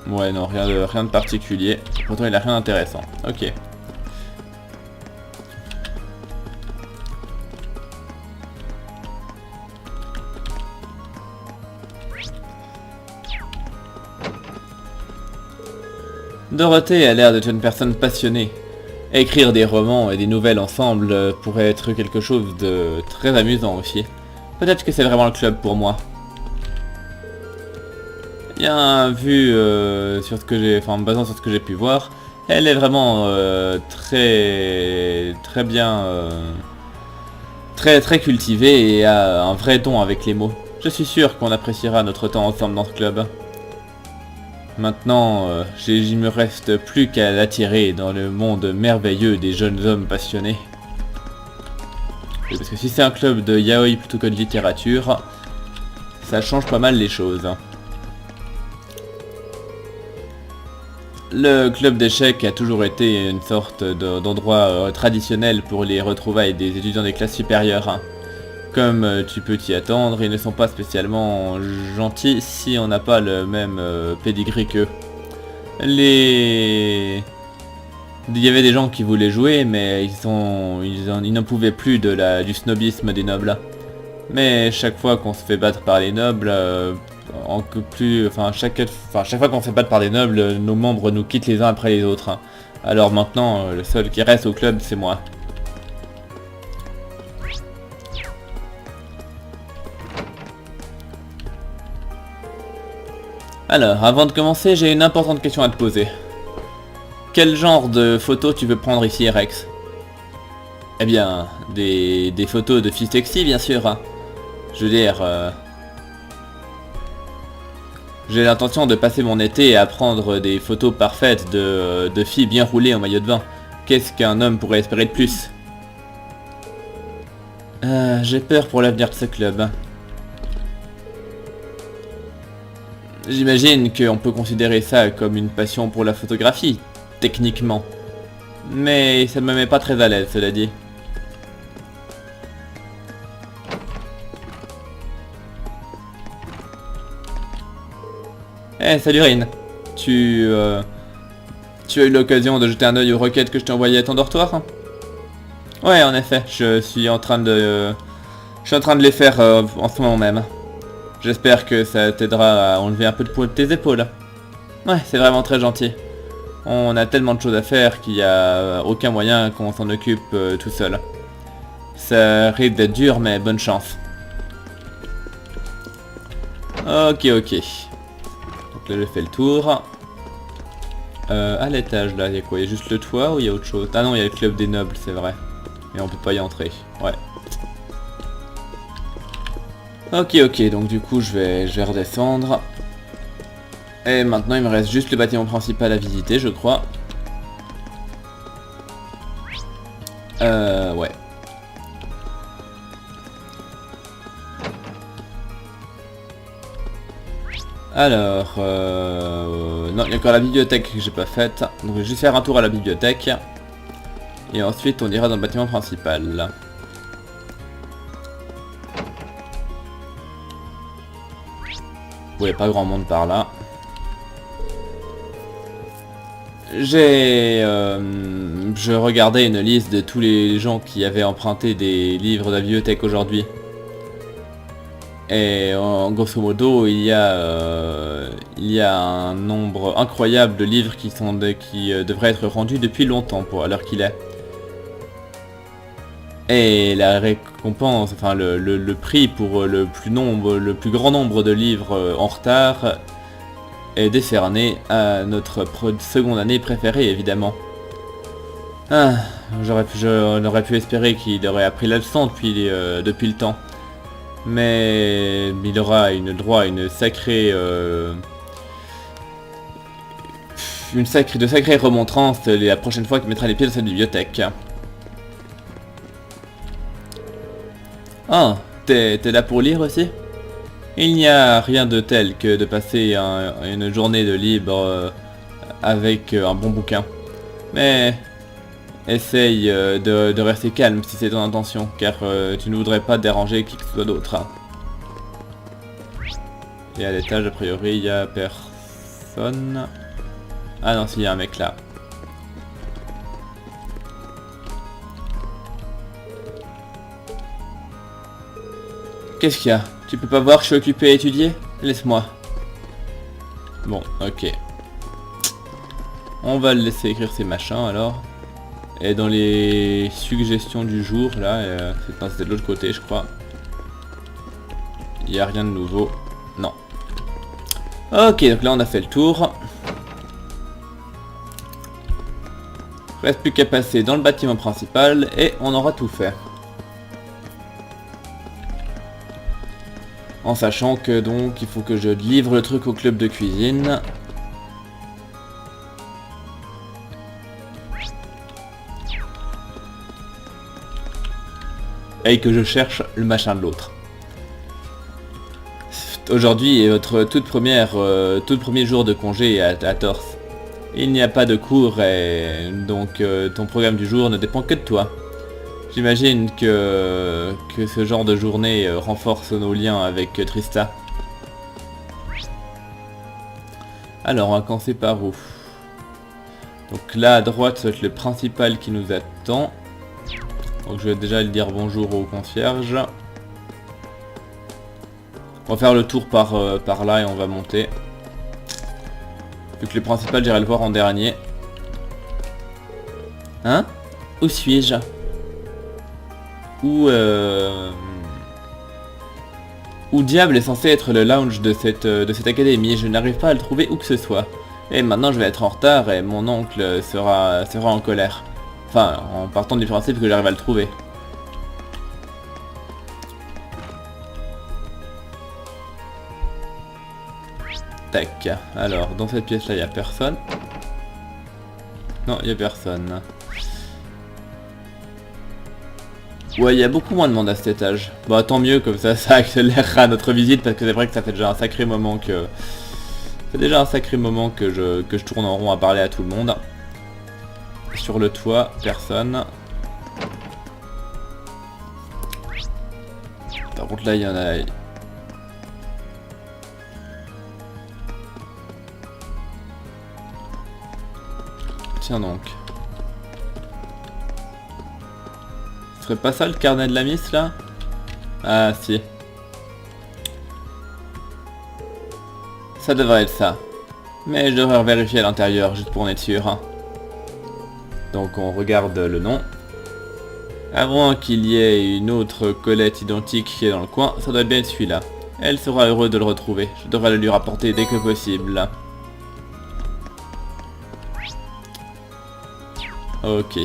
Ouais non, rien de particulier. Pourtant il a rien d'intéressant. Ok. Dorothée a l'air d'être une personne passionnée. Écrire des romans et des nouvelles ensemble pourrait être quelque chose de très amusant aussi. Peut-être que c'est vraiment le club pour moi. Bien vu sur ce que j'ai, enfin en me basant sur ce que j'ai pu voir, elle est vraiment très bien, très cultivée et a un vrai don avec les mots. Je suis sûr qu'on appréciera notre temps ensemble dans ce club. Maintenant, il me reste plus qu'à l'attirer dans le monde merveilleux des jeunes hommes passionnés. Parce que si c'est un club de yaoi plutôt que de littérature, ça change pas mal les choses. Le club d'échecs a toujours été une sorte d'endroit traditionnel pour les retrouvailles des étudiants des classes supérieures. Comme tu peux t'y attendre, ils ne sont pas spécialement gentils si on n'a pas le même pedigree qu'eux. Il y avait des gens qui voulaient jouer, mais ils n'en pouvaient plus du snobisme des nobles. Mais chaque fois qu'on se fait battre par les nobles, chaque fois qu'on se fait battre par des nobles, nos membres nous quittent les uns après les autres. Alors maintenant, le seul qui reste au club, c'est moi. Alors, avant de commencer, j'ai une importante question à te poser. Quel genre de photos tu veux prendre ici, Rex? Eh bien, des photos de filles sexy, bien sûr. Hein. Je veux dire... J'ai l'intention de passer mon été à prendre des photos parfaites de filles bien roulées en maillot de bain. Qu'est-ce qu'un homme pourrait espérer de plus? J'ai peur pour l'avenir de ce club. J'imagine qu'on peut considérer ça comme une passion pour la photographie, techniquement. Mais ça ne me met pas très à l'aise, cela dit. Eh, salut Rin. Tu as eu l'occasion de jeter un œil aux requêtes que je t'ai envoyées à ton dortoir? Ouais, en effet, je suis en train de les faire en ce moment même. J'espère que ça t'aidera à enlever un peu de poids de tes épaules. Ouais, c'est vraiment très gentil. On a tellement de choses à faire qu'il n'y a aucun moyen qu'on s'en occupe tout seul. Ça risque d'être dur, mais bonne chance. Ok. Donc là, je fais le tour. À l'étage, là, il y a quoi? Il y a juste le toit ou il y a autre chose? Ah non, il y a le club des nobles, c'est vrai. Et on peut pas y entrer. Ouais. Ok, donc du coup je vais redescendre. Et maintenant il me reste juste le bâtiment principal à visiter, je crois. Ouais. Alors, non, il y a encore la bibliothèque que j'ai pas faite. Donc je vais juste faire un tour à la bibliothèque. Et ensuite on ira dans le bâtiment principal. Il n'y a pas grand monde par là. Je regardais une liste de tous les gens qui avaient emprunté des livres de la bibliothèque aujourd'hui. Et grosso modo, il y a un nombre incroyable de livres qui devraient être rendus depuis longtemps à l'heure qu'il est. Et la récompense, enfin le prix pour le plus grand nombre de livres en retard est décerné à notre seconde année préférée, évidemment. Ah, on aurait pu espérer qu'il aurait appris la leçon depuis le temps. Mais il aura droit à de sacrées remontrances la prochaine fois qu'il mettra les pieds dans cette bibliothèque. Ah, t'es là pour lire aussi? Il n'y a rien de tel que de passer une journée de libre avec un bon bouquin. Mais essaye de rester calme si c'est ton intention, car tu ne voudrais pas déranger qui que ce soit d'autre. Hein. Et à l'étage, a priori, il n'y a personne. Ah non, si, il y a un mec là. Qu'est-ce qu'il y a? Tu peux pas voir que je suis occupé à étudier? Laisse-moi. Bon, ok. On va le laisser écrire ses machins alors. Et dans les suggestions du jour, là, c'était de l'autre côté je crois. Il n'y a rien de nouveau. Non. Ok, donc là on a fait le tour. Reste plus qu'à passer dans le bâtiment principal et on aura tout fait. En sachant que donc il faut que je livre le truc au club de cuisine. Et que je cherche le machin de l'autre. Aujourd'hui est votre tout premier jour de congé à Torse. Il n'y a pas de cours et donc ton programme du jour ne dépend que de toi. J'imagine que ce genre de journée renforce nos liens avec Trista. Alors on va commencer par où? Donc là à droite ça va être le principal qui nous attend. Donc je vais déjà lui dire bonjour au concierge. On va faire le tour par là et on va monter. Vu que le principal j'irai le voir en dernier. Hein? Où suis-je? Où diable est censé être le lounge de cette académie? Je n'arrive pas à le trouver où que ce soit. Et maintenant je vais être en retard et mon oncle sera en colère. Enfin, en partant du principe que j'arrive à le trouver. Tac. Alors, dans cette pièce-là, il n'y a personne. Non, il n'y a personne. Ouais, il y a beaucoup moins de monde à cet étage. Bon, tant mieux, comme ça accélérera notre visite, parce que c'est vrai que ça fait déjà un sacré moment que... C'est déjà un sacré moment que je tourne en rond à parler à tout le monde. Sur le toit, personne. Par contre là il y en a... Tiens donc. Ce serait pas ça le carnet de la miss là? Ah si. Ça devrait être ça. Mais je devrais vérifier à l'intérieur juste pour en être sûr. Hein. Donc on regarde le nom. À moins qu'il y ait une autre Colette identique qui est dans le coin, ça doit bien être celui-là. Elle sera heureuse de le retrouver. Je devrais le lui rapporter dès que possible. Ok.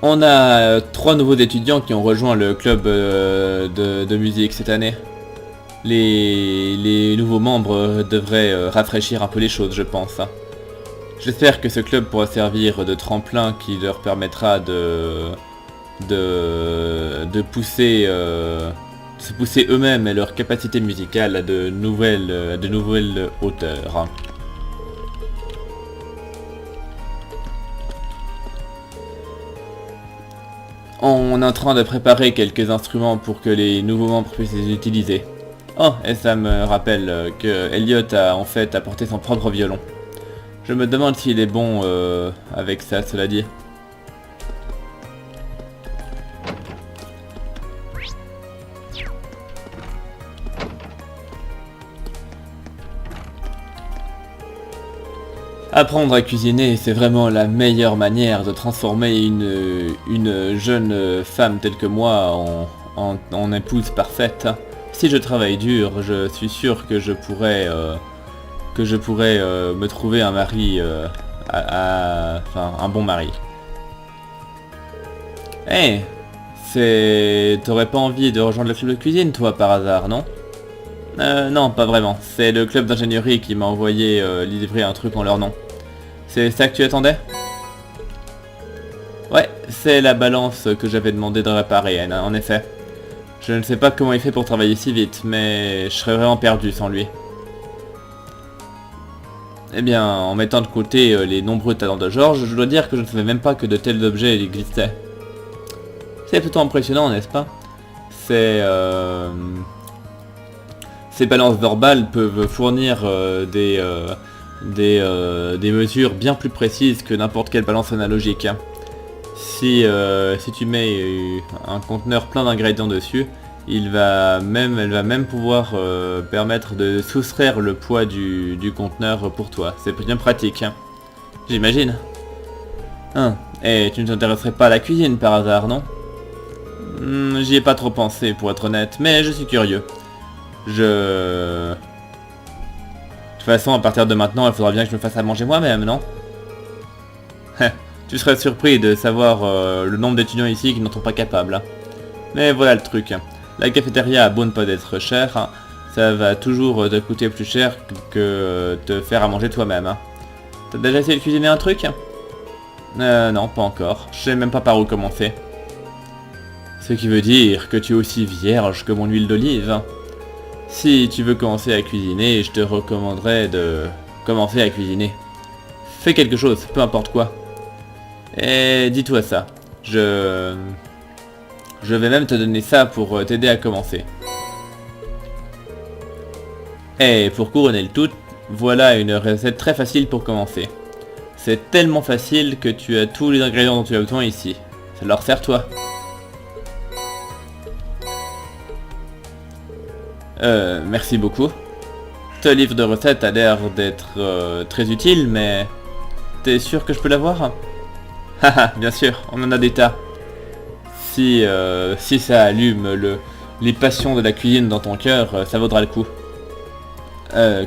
On a 3 nouveaux étudiants qui ont rejoint le club de musique cette année. Les nouveaux membres devraient rafraîchir un peu les choses, je pense. J'espère que ce club pourra servir de tremplin qui leur permettra de pousser, se pousser eux-mêmes et leur capacité musicale à de nouvelles hauteurs. On est en train de préparer quelques instruments pour que les nouveaux membres puissent les utiliser. Oh, et ça me rappelle que Elliot a en fait apporté son propre violon. Je me demande s'il est bon avec ça, cela dit. Apprendre à cuisiner, c'est vraiment la meilleure manière de transformer une jeune femme telle que moi en épouse parfaite. Si je travaille dur, je suis sûr que je pourrais me trouver un mari, enfin un bon mari. Eh, t'aurais pas envie de rejoindre le club de cuisine, toi, par hasard, non? Non, pas vraiment. C'est le club d'ingénierie qui m'a envoyé livrer un truc en leur nom. C'est ça que tu attendais? Ouais, c'est la balance que j'avais demandé de réparer, en effet. Je ne sais pas comment il fait pour travailler si vite, mais je serais vraiment perdu sans lui. Eh bien, en mettant de côté les nombreux talents de George, je dois dire que je ne savais même pas que de tels objets existaient. C'est plutôt impressionnant, n'est-ce pas? Ces balances verbales peuvent fournir des mesures bien plus précises que n'importe quelle balance analogique. Si tu mets un conteneur plein d'ingrédients dessus, Elle va même pouvoir permettre de soustraire le poids du conteneur pour toi. C'est bien pratique, hein. J'imagine. Hein. Et tu ne t'intéresserais pas à la cuisine par hasard, non? J'y ai pas trop pensé pour être honnête, mais je suis curieux. De toute façon, à partir de maintenant, il faudra bien que je me fasse à manger moi-même, non? Tu serais surpris de savoir le nombre d'étudiants ici qui n'en sont pas capables, hein. Mais voilà le truc. La cafétéria a beau ne pas être chère, hein, ça va toujours te coûter plus cher que te faire à manger toi-même, hein. T'as déjà essayé de cuisiner un truc? Non, pas encore. Je sais même pas par où commencer. Ce qui veut dire que tu es aussi vierge que mon huile d'olive. Si tu veux commencer à cuisiner, je te recommanderais de commencer à cuisiner. Fais quelque chose, peu importe quoi. Et dis-toi ça. Je vais même te donner ça pour t'aider à commencer. Et pour couronner le tout, voilà une recette très facile pour commencer. C'est tellement facile que tu as tous les ingrédients dont tu as besoin ici. Alors sers-toi. Merci beaucoup. Ce livre de recettes a l'air d'être très utile, mais... T'es sûr que je peux l'avoir? Haha, bien sûr, on en a des tas. Si ça allume les passions de la cuisine dans ton cœur, ça vaudra le coup.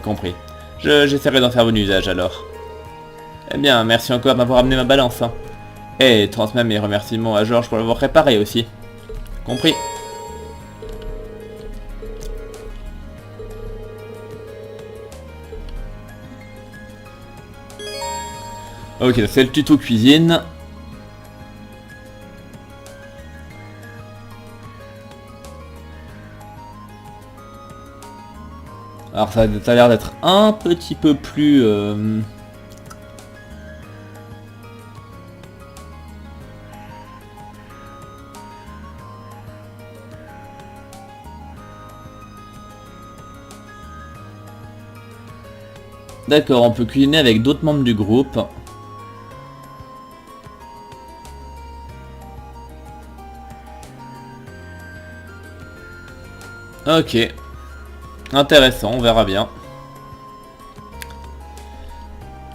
Compris. J'essaierai d'en faire bon usage alors. Eh bien, merci encore de m'avoir amené ma balance, hein. Et transmets mes remerciements à Georges pour l'avoir réparé aussi. Compris. Ok, c'est le tuto cuisine. Alors ça a l'air d'être un petit peu plus... D'accord, on peut cuisiner avec d'autres membres du groupe. Ok. Intéressant, on verra bien.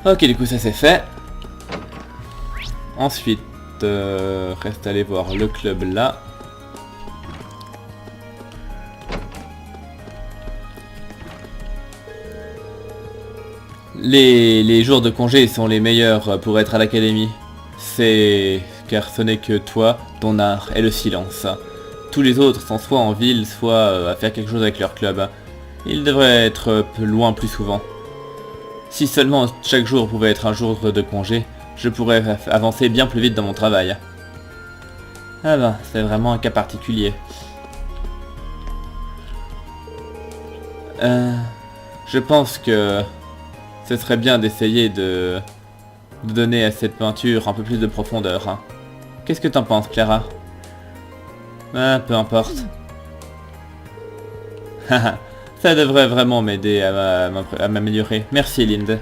Ok, du coup ça c'est fait. Ensuite, reste aller voir le club là. Les jours de congé sont les meilleurs pour être à l'académie. C'est car ce n'est que toi, ton art et le silence. Tous les autres sont soit en ville, soit à faire quelque chose avec leur club. Ils devraient être loin plus souvent. Si seulement chaque jour pouvait être un jour de congé, je pourrais avancer bien plus vite dans mon travail. Ah ben, c'est vraiment un cas particulier. Je pense que ce serait bien d'essayer de donner à cette peinture un peu plus de profondeur, hein. Qu'est-ce que t'en penses, Clara? Ah, peu importe. Haha, ça devrait vraiment m'aider à m'améliorer. Merci, Linde.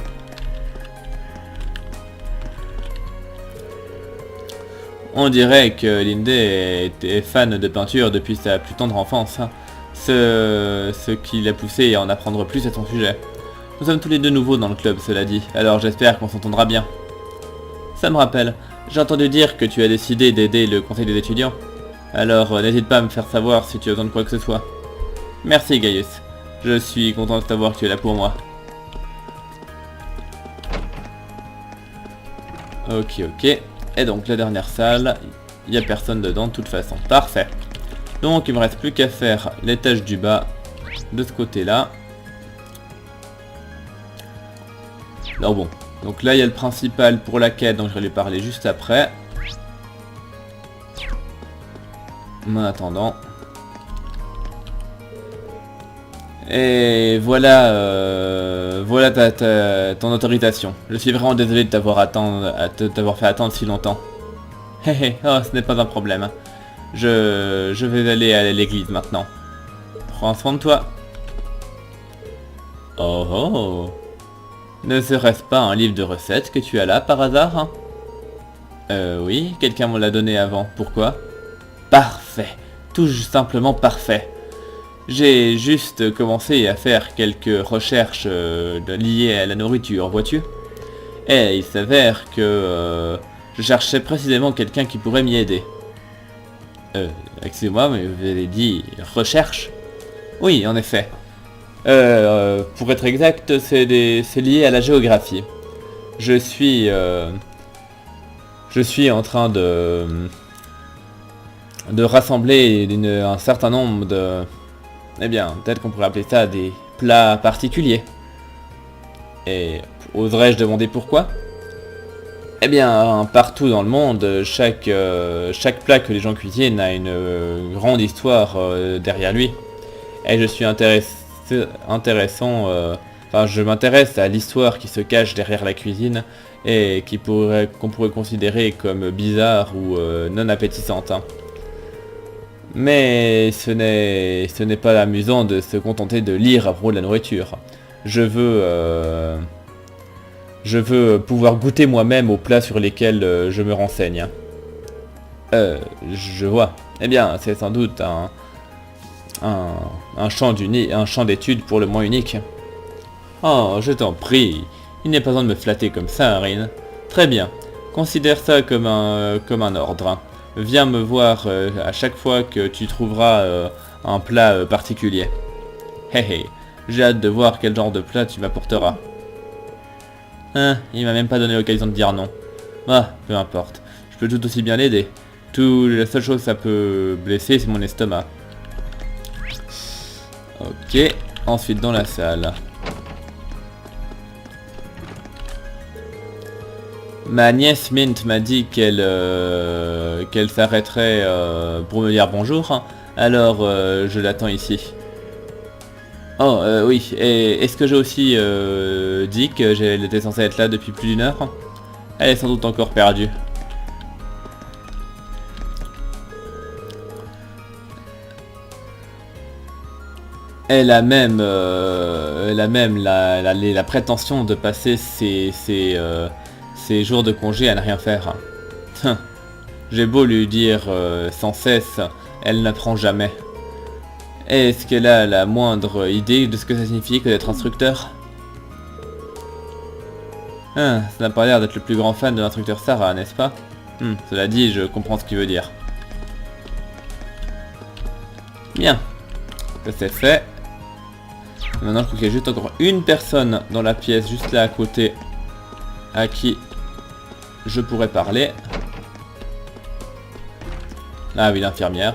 On dirait que Linde est fan de peinture depuis sa plus tendre enfance, hein. Ce qui l'a poussé à en apprendre plus à son sujet. Nous sommes tous les deux nouveaux dans le club, cela dit, alors j'espère qu'on s'entendra bien. Ça me rappelle, j'ai entendu dire que tu as décidé d'aider le conseil des étudiants. Alors n'hésite pas à me faire savoir si tu as besoin de quoi que ce soit. Merci Gaius, je suis content de savoir que tu es là pour moi. Ok, ok. Et donc la dernière salle, il n'y a personne dedans de toute façon. Parfait. Donc il me reste plus qu'à faire l'étage du bas de ce côté-là. Alors bon, donc là il y a le principal pour la quête, donc je vais lui parler juste après. En attendant. Et voilà, voilà ton autorisation. Je suis vraiment désolé de t'avoir fait attendre si longtemps. Hé hé, oh, ce n'est pas un problème. Je vais aller à l'église maintenant. Prends soin de toi. Oh oh. Ne serait-ce pas un livre de recettes que tu as là par hasard, hein? Oui, quelqu'un me l'a donné avant. Pourquoi? Parfait. Tout simplement parfait. J'ai juste commencé à faire quelques recherches liées à la nourriture, vois-tu? Et il s'avère que je cherchais précisément quelqu'un qui pourrait m'y aider. Excusez-moi, mais vous avez dit recherche? Oui, en effet. Pour être exact, c'est lié à la géographie. Je suis en train de rassembler un certain nombre de... Eh bien, peut-être qu'on pourrait appeler ça des plats particuliers. Et oserais-je demander pourquoi? Eh bien, partout dans le monde, chaque plat que les gens cuisinent a une grande histoire derrière lui. Et je suis je m'intéresse à l'histoire qui se cache derrière la cuisine et qu'on pourrait considérer comme bizarre ou non appétissante. Hein. Mais ce n'est pas amusant de se contenter de lire à propos de la nourriture. Je veux pouvoir goûter moi-même aux plats sur lesquels je me renseigne. Je vois. Eh bien, c'est sans doute un champ d'études pour le moins unique. Oh, je t'en prie. Il n'est pas besoin de me flatter comme ça, Rin. Très bien. Considère ça comme un ordre. Viens me voir à chaque fois que tu trouveras un plat particulier. Hé hé, j'ai hâte de voir quel genre de plat tu m'apporteras. Hein, il m'a même pas donné l'occasion de dire non. Ah, peu importe. Je peux tout aussi bien l'aider. La seule chose que ça peut blesser, c'est mon estomac. Ok, ensuite dans la salle. Ma nièce Mint m'a dit qu'elle s'arrêterait pour me dire bonjour, alors je l'attends ici. Oh oui, et est-ce que j'ai aussi dit que elle était censée être là depuis plus d'une heure? Elle est sans doute encore perdue. Elle a même la prétention de passer ses jours de congé à ne rien faire. J'ai beau lui dire sans cesse, elle n'apprend jamais. Est-ce qu'elle a la moindre idée de ce que ça signifie que d'être instructeur? Ça n'a pas l'air d'être le plus grand fan de l'instructeur Sarah, n'est-ce pas? Cela dit, je comprends ce qu'il veut dire. Bien. Ça c'est fait. Maintenant, je crois qu'il y a juste encore une personne dans la pièce, juste là à côté, à qui je pourrais parler. Ah oui, l'infirmière.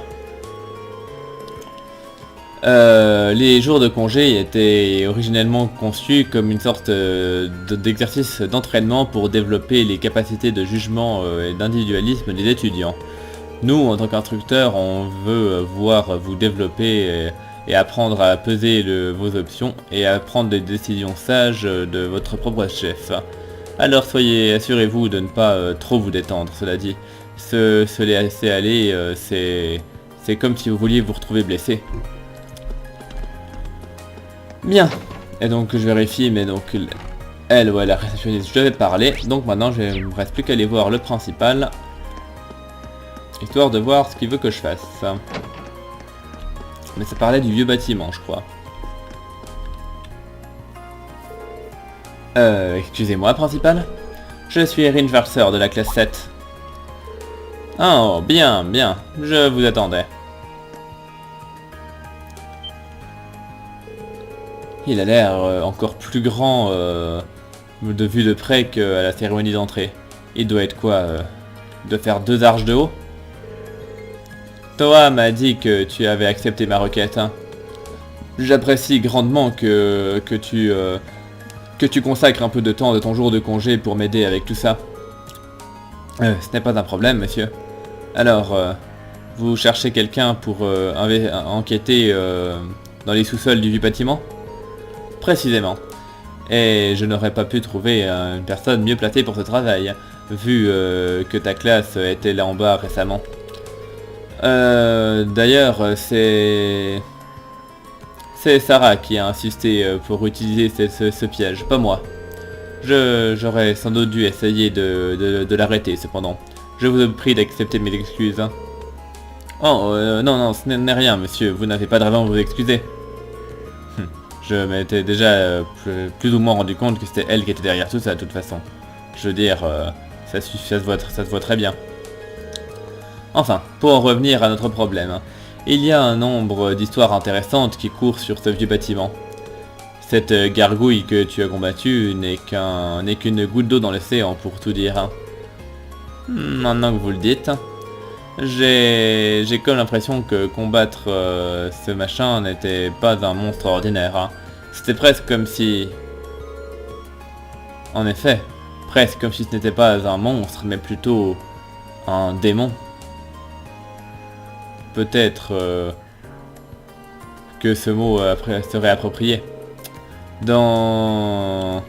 Les jours de congé étaient originellement conçus comme une sorte d'exercice d'entraînement pour développer les capacités de jugement et d'individualisme des étudiants. Nous, en tant qu'instructeurs, on veut voir vous développer et apprendre à peser vos options et à prendre des décisions sages de votre propre chef. Alors assurez-vous de ne pas trop vous détendre, cela dit. Se laisser aller, c'est comme si vous vouliez vous retrouver blessé. Bien. Et donc je vérifie, mais donc elle, ouais, la réceptionniste, je vais parler. Donc maintenant, il ne me reste plus qu'à aller voir le principal. Histoire de voir ce qu'il veut que je fasse. Mais ça parlait du vieux bâtiment, je crois. Excusez-moi, principal. Je suis Erin Varseur de la classe 7. Oh, bien, bien. Je vous attendais. Il a l'air encore plus grand de vue de près qu'à la cérémonie d'entrée. Il doit être quoi de faire 2 arches de haut? Toa m'a dit que tu avais accepté ma requête. Hein. J'apprécie grandement que tu consacres un peu de temps de ton jour de congé pour m'aider avec tout ça. Ce n'est pas un problème, monsieur. Alors, vous cherchez quelqu'un pour enquêter dans les sous-sols du vieux bâtiment? Précisément. Et je n'aurais pas pu trouver une personne mieux placée pour ce travail, vu que ta classe était là en bas récemment. D'ailleurs, c'est Sarah qui a insisté pour utiliser ce piège, pas moi. J'aurais sans doute dû essayer de l'arrêter cependant. Je vous prie d'accepter mes excuses. Hein. Oh, non, non, ce n'est rien, monsieur. Vous n'avez pas de raison de vous excuser. Je m'étais déjà plus ou moins rendu compte que c'était elle qui était derrière tout ça, de toute façon. Je veux dire, ça se voit très bien. Enfin, pour en revenir à notre problème, il y a un nombre d'histoires intéressantes qui courent sur ce vieux bâtiment. Cette gargouille que tu as combattue n'est qu'une goutte d'eau dans l'océan, pour tout dire. Maintenant que vous le dites, j'ai comme l'impression que combattre ce machin n'était pas un monstre ordinaire. C'était presque comme si... En effet, presque comme si ce n'était pas un monstre, mais plutôt un démon. Peut-être que ce mot serait approprié. D'après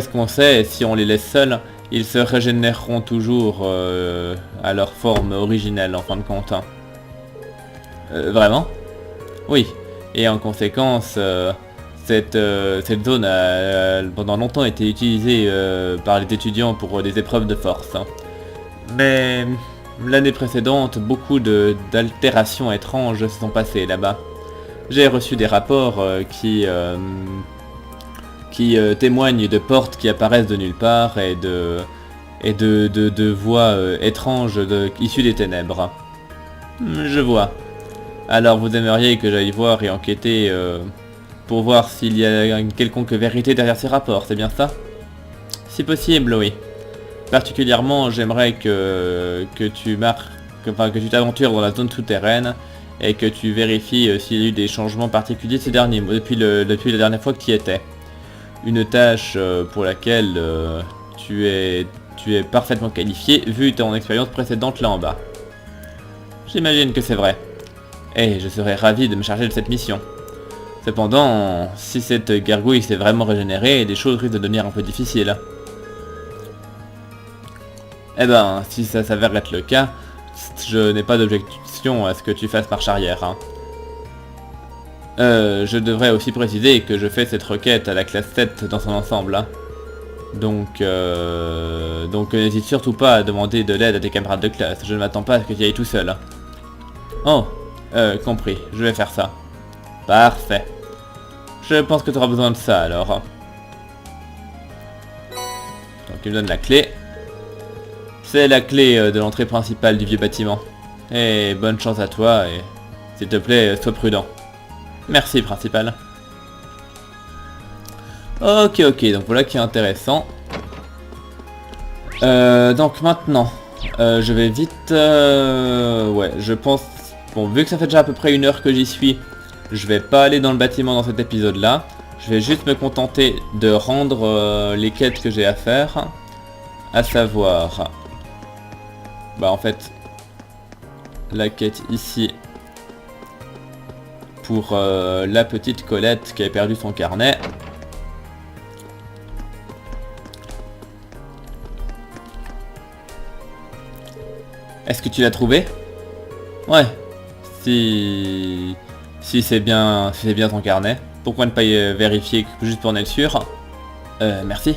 ce qu'on sait, si on les laisse seuls, ils se régénéreront toujours à leur forme originelle en fin de compte. Vraiment? Oui. Et en conséquence, cette zone a pendant longtemps été utilisée par les étudiants pour des épreuves de force. Mais l'année précédente, beaucoup d'altérations étranges se sont passées là-bas. J'ai reçu des rapports qui témoignent de portes qui apparaissent de nulle part et de voix étranges issues des ténèbres. Je vois. Alors vous aimeriez que j'aille voir et enquêter pour voir s'il y a une quelconque vérité derrière ces rapports, c'est bien ça? Si possible, oui. Particulièrement, j'aimerais que tu t'aventures dans la zone souterraine et que tu vérifies s'il y a eu des changements particuliers depuis la dernière fois que tu y étais. Une tâche pour laquelle tu es parfaitement qualifié vu ton expérience précédente là en bas. J'imagine que c'est vrai. Et je serais ravi de me charger de cette mission. Cependant, si cette gargouille s'est vraiment régénérée, les choses risquent de devenir un peu difficiles. Eh ben, si ça s'avère être le cas, je n'ai pas d'objection à ce que tu fasses marche arrière. Je devrais aussi préciser que je fais cette requête à la classe 7 dans son ensemble. Donc n'hésite surtout pas à demander de l'aide à tes camarades de classe. Je ne m'attends pas à ce que tu y ailles tout seul. Oh, compris. Je vais faire ça. Parfait. Je pense que tu auras besoin de ça alors. Donc il me donne la clé. C'est la clé de l'entrée principale du vieux bâtiment. Et bonne chance à toi et s'il te plaît, sois prudent. Merci, principal. Ok, donc voilà qui est intéressant. Donc maintenant, je vais vite... ouais, je pense... Bon, vu que ça fait déjà à peu près 1 heure que j'y suis, je vais pas aller dans le bâtiment dans cet épisode-là. Je vais juste me contenter de rendre les quêtes que j'ai à faire. À savoir... Bah en fait, la quête ici... pour la petite Colette qui a perdu son carnet. Est-ce que tu l'as trouvé? Ouais. Si c'est bien ton carnet. Pourquoi ne pas vérifier juste pour en être sûr? Merci.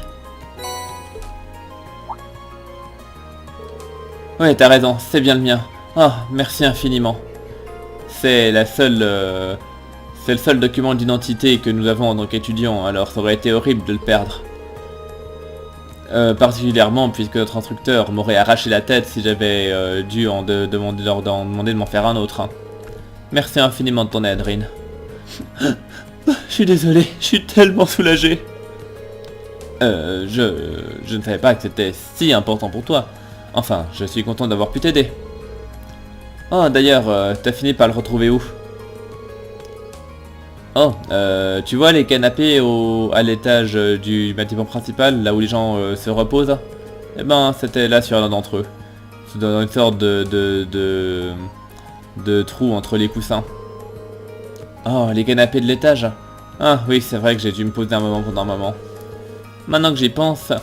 Ouais, t'as raison, c'est bien le mien. Oh, merci infiniment. C'est le seul document d'identité que nous avons en tant qu'étudiants, alors ça aurait été horrible de le perdre. Particulièrement puisque notre instructeur m'aurait arraché la tête si j'avais dû demander de m'en faire un autre. Merci infiniment de ton aide, Rin. Je suis désolé, je suis tellement soulagé. Je ne savais pas que c'était si important pour toi. Enfin, je suis content d'avoir pu t'aider. Oh, d'ailleurs, t'as fini par le retrouver où? Oh, tu vois les canapés à l'étage du bâtiment principal, là où les gens se reposent? Eh ben, c'était là sur l'un d'entre eux. C'est dans une sorte de trou entre les coussins. Oh, les canapés de l'étage? Ah oui, c'est vrai que j'ai dû me poser un moment pendant un moment. Maintenant que j'y pense,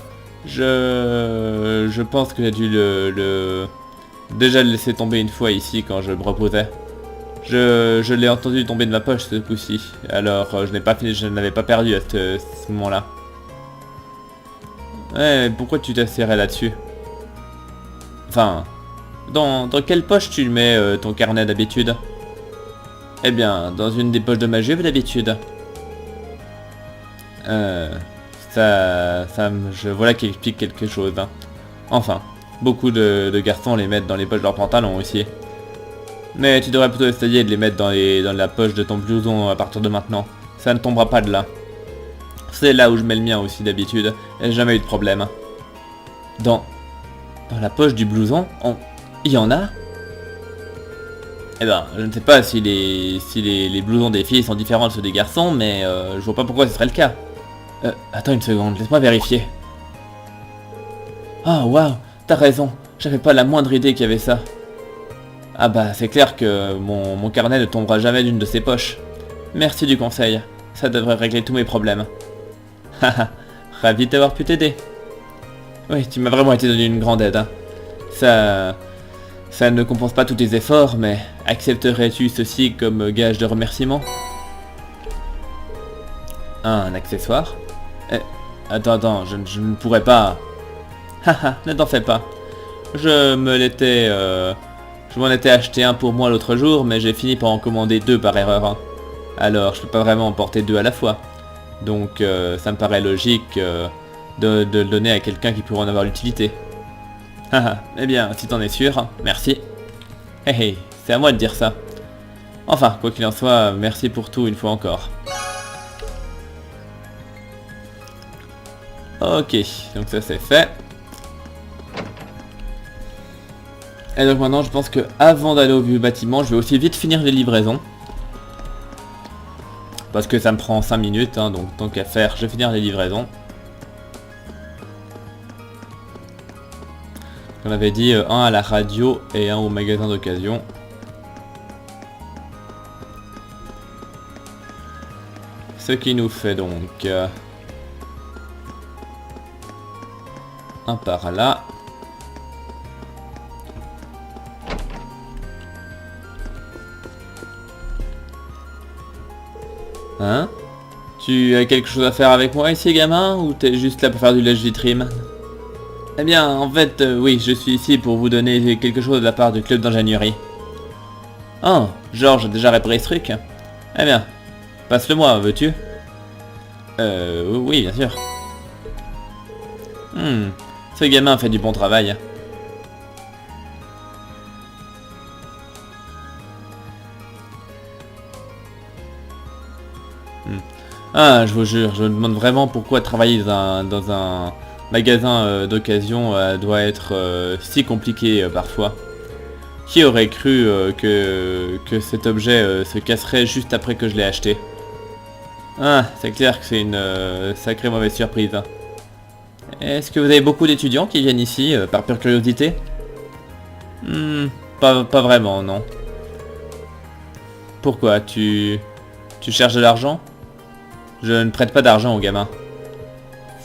je pense que j'ai dû déjà le laisser tomber une fois ici quand je me reposais. Je l'ai entendu tomber de ma poche ce coup-ci, alors je ne l'avais pas perdu à ce moment-là. Ouais, mais pourquoi tu t'asserrais là-dessus? Enfin, Dans quelle poche tu le mets, ton carnet d'habitude? Eh bien, dans une des poches de ma jupe d'habitude. Voilà qui explique quelque chose. Hein. Enfin, beaucoup de garçons les mettent dans les poches de leurs pantalons aussi. Mais tu devrais plutôt essayer de les mettre dans la poche de ton blouson à partir de maintenant. Ça ne tombera pas de là. C'est là où je mets le mien aussi d'habitude. Et j'ai jamais eu de problème. Dans la poche du blouson, il y en a? Eh ben, je ne sais pas si les blousons des filles sont différents de ceux des garçons, mais je vois pas pourquoi ce serait le cas. Attends une seconde, laisse-moi vérifier. Ah, waouh, t'as raison, j'avais pas la moindre idée qu'il y avait ça. Ah bah, c'est clair que mon carnet ne tombera jamais d'une de ces poches. Merci du conseil, ça devrait régler tous mes problèmes. Haha, ravi d'avoir pu t'aider. Oui, tu m'as vraiment été d'une grande aide. Hein. Ça ne compense pas tous tes efforts, mais accepterais-tu ceci comme gage de remerciement? Un accessoire? Attends, je ne pourrais pas... Haha, ne t'en fais pas. Je m'en étais acheté un pour moi l'autre jour, mais j'ai fini par en commander 2 par erreur. Hein. Alors, je peux pas vraiment en porter 2 à la fois. Donc, ça me paraît logique de le donner à quelqu'un qui pourrait en avoir l'utilité. Haha, eh bien, si t'en es sûr, merci. Hé c'est à moi de dire ça. Enfin, quoi qu'il en soit, merci pour tout une fois encore. Ok, donc ça c'est fait. Et donc maintenant, je pense que avant d'aller au vieux bâtiment, je vais aussi vite finir les livraisons. Parce que ça me prend 5 minutes, hein, donc tant qu'à faire, je vais finir les livraisons. On avait dit un à la radio et un au magasin d'occasion. Ce qui nous fait donc un par là. Hein? Tu as quelque chose à faire avec moi ici, gamin, ou t'es juste là pour faire du lèche-vitrine? Eh bien, en fait, oui, je suis ici pour vous donner quelque chose de la part du club d'ingénierie. Oh, Georges a déjà réparé ce truc? Eh bien, passe-le-moi, veux-tu? Oui, bien sûr. Ce gamin fait du bon travail. Ah, je vous jure, je me demande vraiment pourquoi travailler dans un magasin d'occasion doit être si compliqué parfois. Qui aurait cru que cet objet se casserait juste après que je l'ai acheté? Ah, c'est clair que c'est une sacrée mauvaise surprise. Est-ce que vous avez beaucoup d'étudiants qui viennent ici par pure curiosité? Pas vraiment, non. Pourquoi? Tu cherches de l'argent? Je ne prête pas d'argent aux gamins.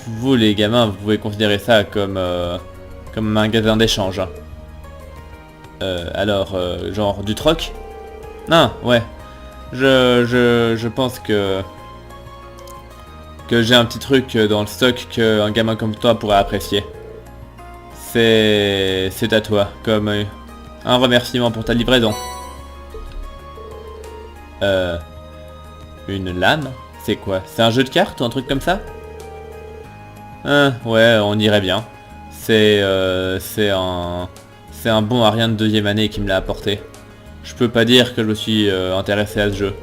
Vous les gamins, vous pouvez considérer ça comme un magasin d'échange. Alors, genre du troc? Non, ouais. Je pense que j'ai un petit truc dans le stock qu'un gamin comme toi pourrait apprécier. C'est à toi, comme un remerciement pour ta livraison. Une lame? C'est quoi? C'est un jeu de cartes ou un truc comme ça? Ouais, on irait bien. C'est un bon arien de 2e année qui me l'a apporté. Je peux pas dire que je suis intéressé à ce jeu.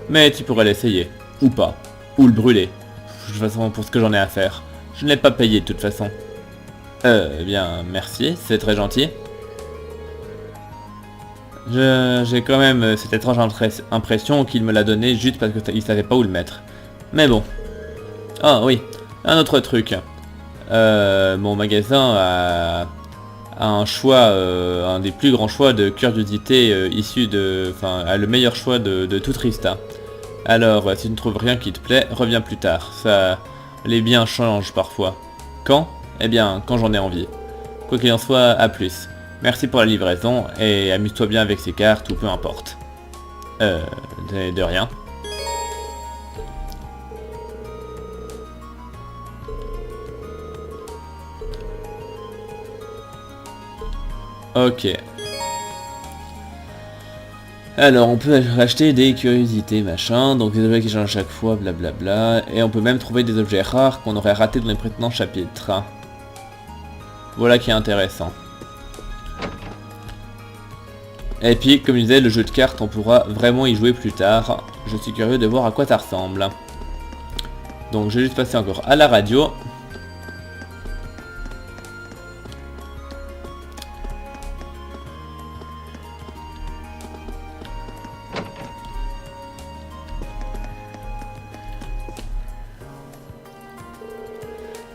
Mais tu pourrais l'essayer. Ou pas. Ou le brûler. De toute façon, pour ce que j'en ai à faire. Je ne l'ai pas payé de toute façon. Eh bien, merci, c'est très gentil. J'ai quand même cette étrange impression qu'il me l'a donné juste parce qu'il savait pas où le mettre. Mais bon. Ah oui, un autre truc. Mon magasin a un choix, un des plus grands choix de curiosités issus de... Enfin, a le meilleur choix de tout Trista. Alors, si tu ne trouves rien qui te plaît, reviens plus tard. Ça, les biens changent parfois. Quand? Eh bien, quand j'en ai envie. Quoi qu'il en soit, à plus. Merci pour la livraison, et amuse-toi bien avec ces cartes, ou peu importe. De rien. Ok. Alors, on peut racheter des curiosités, machin, donc des objets qui changent à chaque fois, blablabla, et on peut même trouver des objets rares qu'on aurait ratés dans les précédents chapitres. Voilà qui est intéressant. Et puis, comme je disais, le jeu de cartes, on pourra vraiment y jouer plus tard. Je suis curieux de voir à quoi ça ressemble. Donc, je vais juste passer encore à la radio.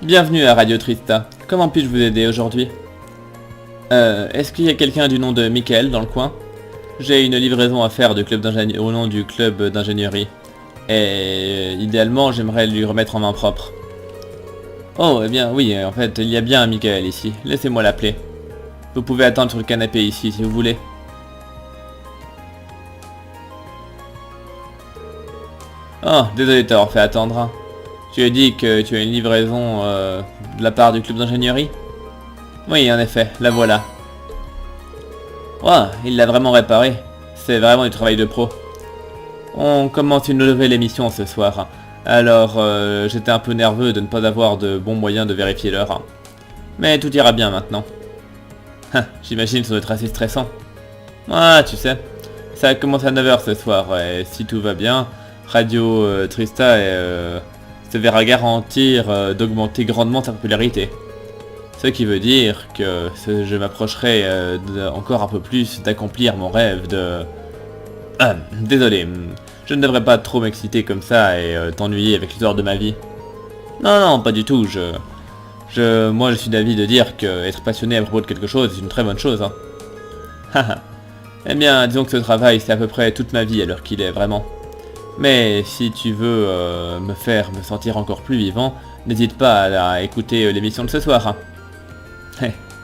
Bienvenue à Radio Trista. Comment puis-je vous aider aujourd'hui? Est-ce qu'il y a quelqu'un du nom de Michael dans le coin? J'ai une livraison à faire au nom du club d'ingénierie. Et idéalement, j'aimerais lui remettre en main propre. Oh, eh bien, oui, en fait, il y a bien un Michael ici. Laissez-moi l'appeler. Vous pouvez attendre sur le canapé ici, si vous voulez. Oh, désolé de t'avoir fait attendre. Hein. Tu as dit que tu as une livraison de la part du club d'ingénierie? Oui, en effet, la voilà. Ouah, il l'a vraiment réparé. C'est vraiment du travail de pro. On commence une nouvelle émission ce soir. Alors, j'étais un peu nerveux de ne pas avoir de bons moyens de vérifier l'heure. Mais tout ira bien maintenant. J'imagine que ça doit être assez stressant. Ah, tu sais, ça commence à 9 h ce soir, et si tout va bien, Radio Trista se verra garantir d'augmenter grandement sa popularité. Ce qui veut dire que je m'approcherai encore un peu plus d'accomplir mon rêve de... désolé, je ne devrais pas trop m'exciter comme ça et t'ennuyer avec l'histoire de ma vie. Non, non, pas du tout, moi je suis d'avis de dire que être passionné à propos de quelque chose est une très bonne chose. Hein. Eh bien, disons que ce travail c'est à peu près toute ma vie à l'heure qu'il est, vraiment. Mais si tu veux me faire me sentir encore plus vivant, n'hésite pas à écouter l'émission de ce soir. Hein.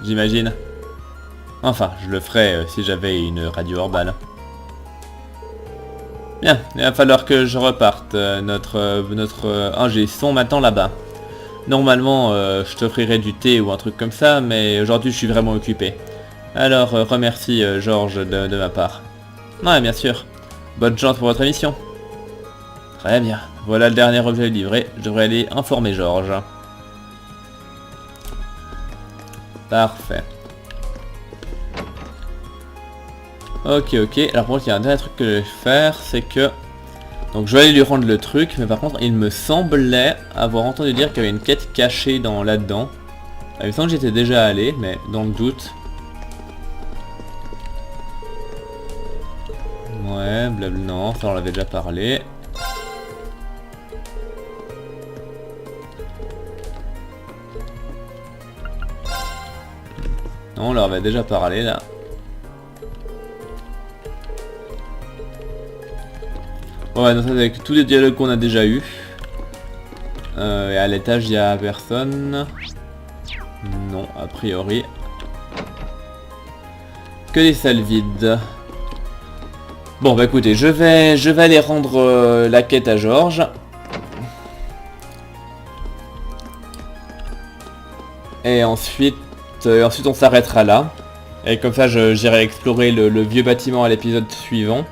J'imagine. Enfin, je le ferais si j'avais une radio Orban. Bien, il va falloir que je reparte. Notre ingé son m'attend là-bas. Normalement, je t'offrirais du thé ou un truc comme ça, mais aujourd'hui je suis vraiment occupé. Alors, remercie Georges de ma part. Ouais, bien sûr. Bonne chance pour votre émission. Très bien. Voilà le dernier objet livré. Je devrais aller informer Georges. Parfait. Ok, ok. Alors par contre, il y a un dernier truc que je vais faire, c'est que... Donc je vais aller lui rendre le truc, mais par contre, il me semblait avoir entendu dire qu'il y avait une quête cachée là-dedans. Il me semble que j'étais déjà allé, mais dans le doute... Ouais, blabla, non, ça on l'avait déjà parlé. Non, on leur avait déjà parlé là. Ouais, donc ça c'est avec tous les dialogues qu'on a déjà eu. Et à l'étage il y a personne. Non, a priori. Que des salles vides. Bon bah écoutez, je vais aller rendre la quête à Georges. Et ensuite on s'arrêtera là. Et comme ça j'irai explorer le vieux bâtiment à l'épisode suivant.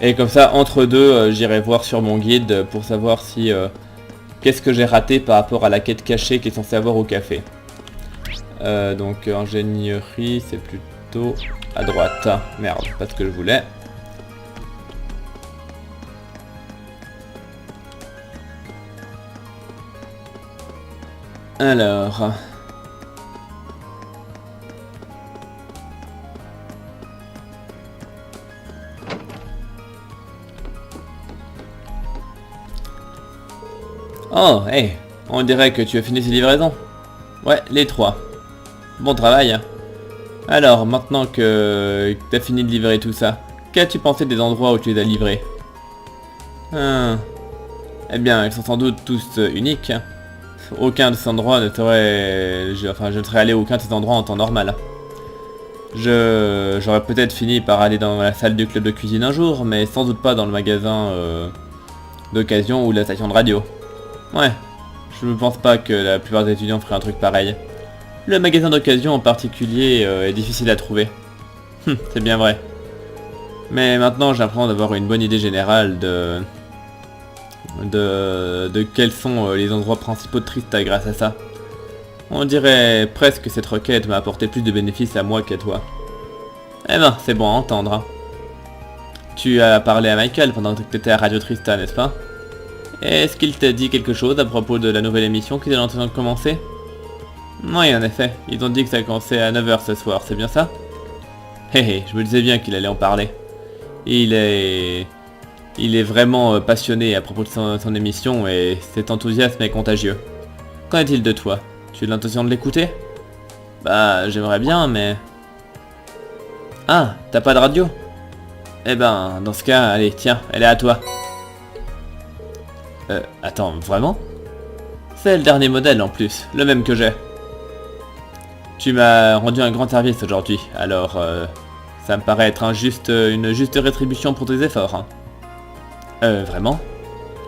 Et comme ça entre deux j'irai voir sur mon guide pour savoir si qu'est-ce que j'ai raté par rapport à la quête cachée qui est censée avoir au café. Donc ingénierie c'est plutôt à droite. Merde, pas ce que je voulais. Alors... Oh, hey, on dirait que tu as fini ces livraisons. Ouais, les 3. Bon travail. Alors, maintenant que tu as fini de livrer tout ça, qu'as-tu pensé des endroits où tu les as livrés? Eh bien, ils sont sans doute tous uniques. Aucun de ces endroits ne serait... Enfin, je ne serais allé à aucun de ces endroits en temps normal. J'aurais peut-être fini par aller dans la salle du club de cuisine un jour, mais sans doute pas dans le magasin d'occasion ou la station de radio. Ouais, je ne pense pas que la plupart des étudiants feraient un truc pareil. Le magasin d'occasion en particulier est difficile à trouver. C'est bien vrai. Mais maintenant j'ai l'impression d'avoir une bonne idée générale de quels sont les endroits principaux de Trista grâce à ça. On dirait presque que cette requête m'a apporté plus de bénéfices à moi qu'à toi. Eh ben, c'est bon à entendre. Hein. Tu as parlé à Michael pendant que tu étais à Radio Trista, n'est-ce pas? Est-ce qu'il t'a dit quelque chose à propos de la nouvelle émission qui est en train de commencer? Oui, en effet. Ils ont dit que ça commençait à 9 h ce soir, c'est bien ça? Hé hé, je me disais bien qu'il allait en parler. Il est vraiment passionné à propos de son émission et cet enthousiasme est contagieux. Qu'en est-il de toi? Tu as l'intention de l'écouter? Bah, j'aimerais bien, mais... Ah, t'as pas de radio? Eh ben, dans ce cas, allez, tiens, elle est à toi. Attends, vraiment? C'est le dernier modèle en plus, le même que j'ai. Tu m'as rendu un grand service aujourd'hui, alors ça me paraît être une juste rétribution pour tes efforts. Hein. Vraiment?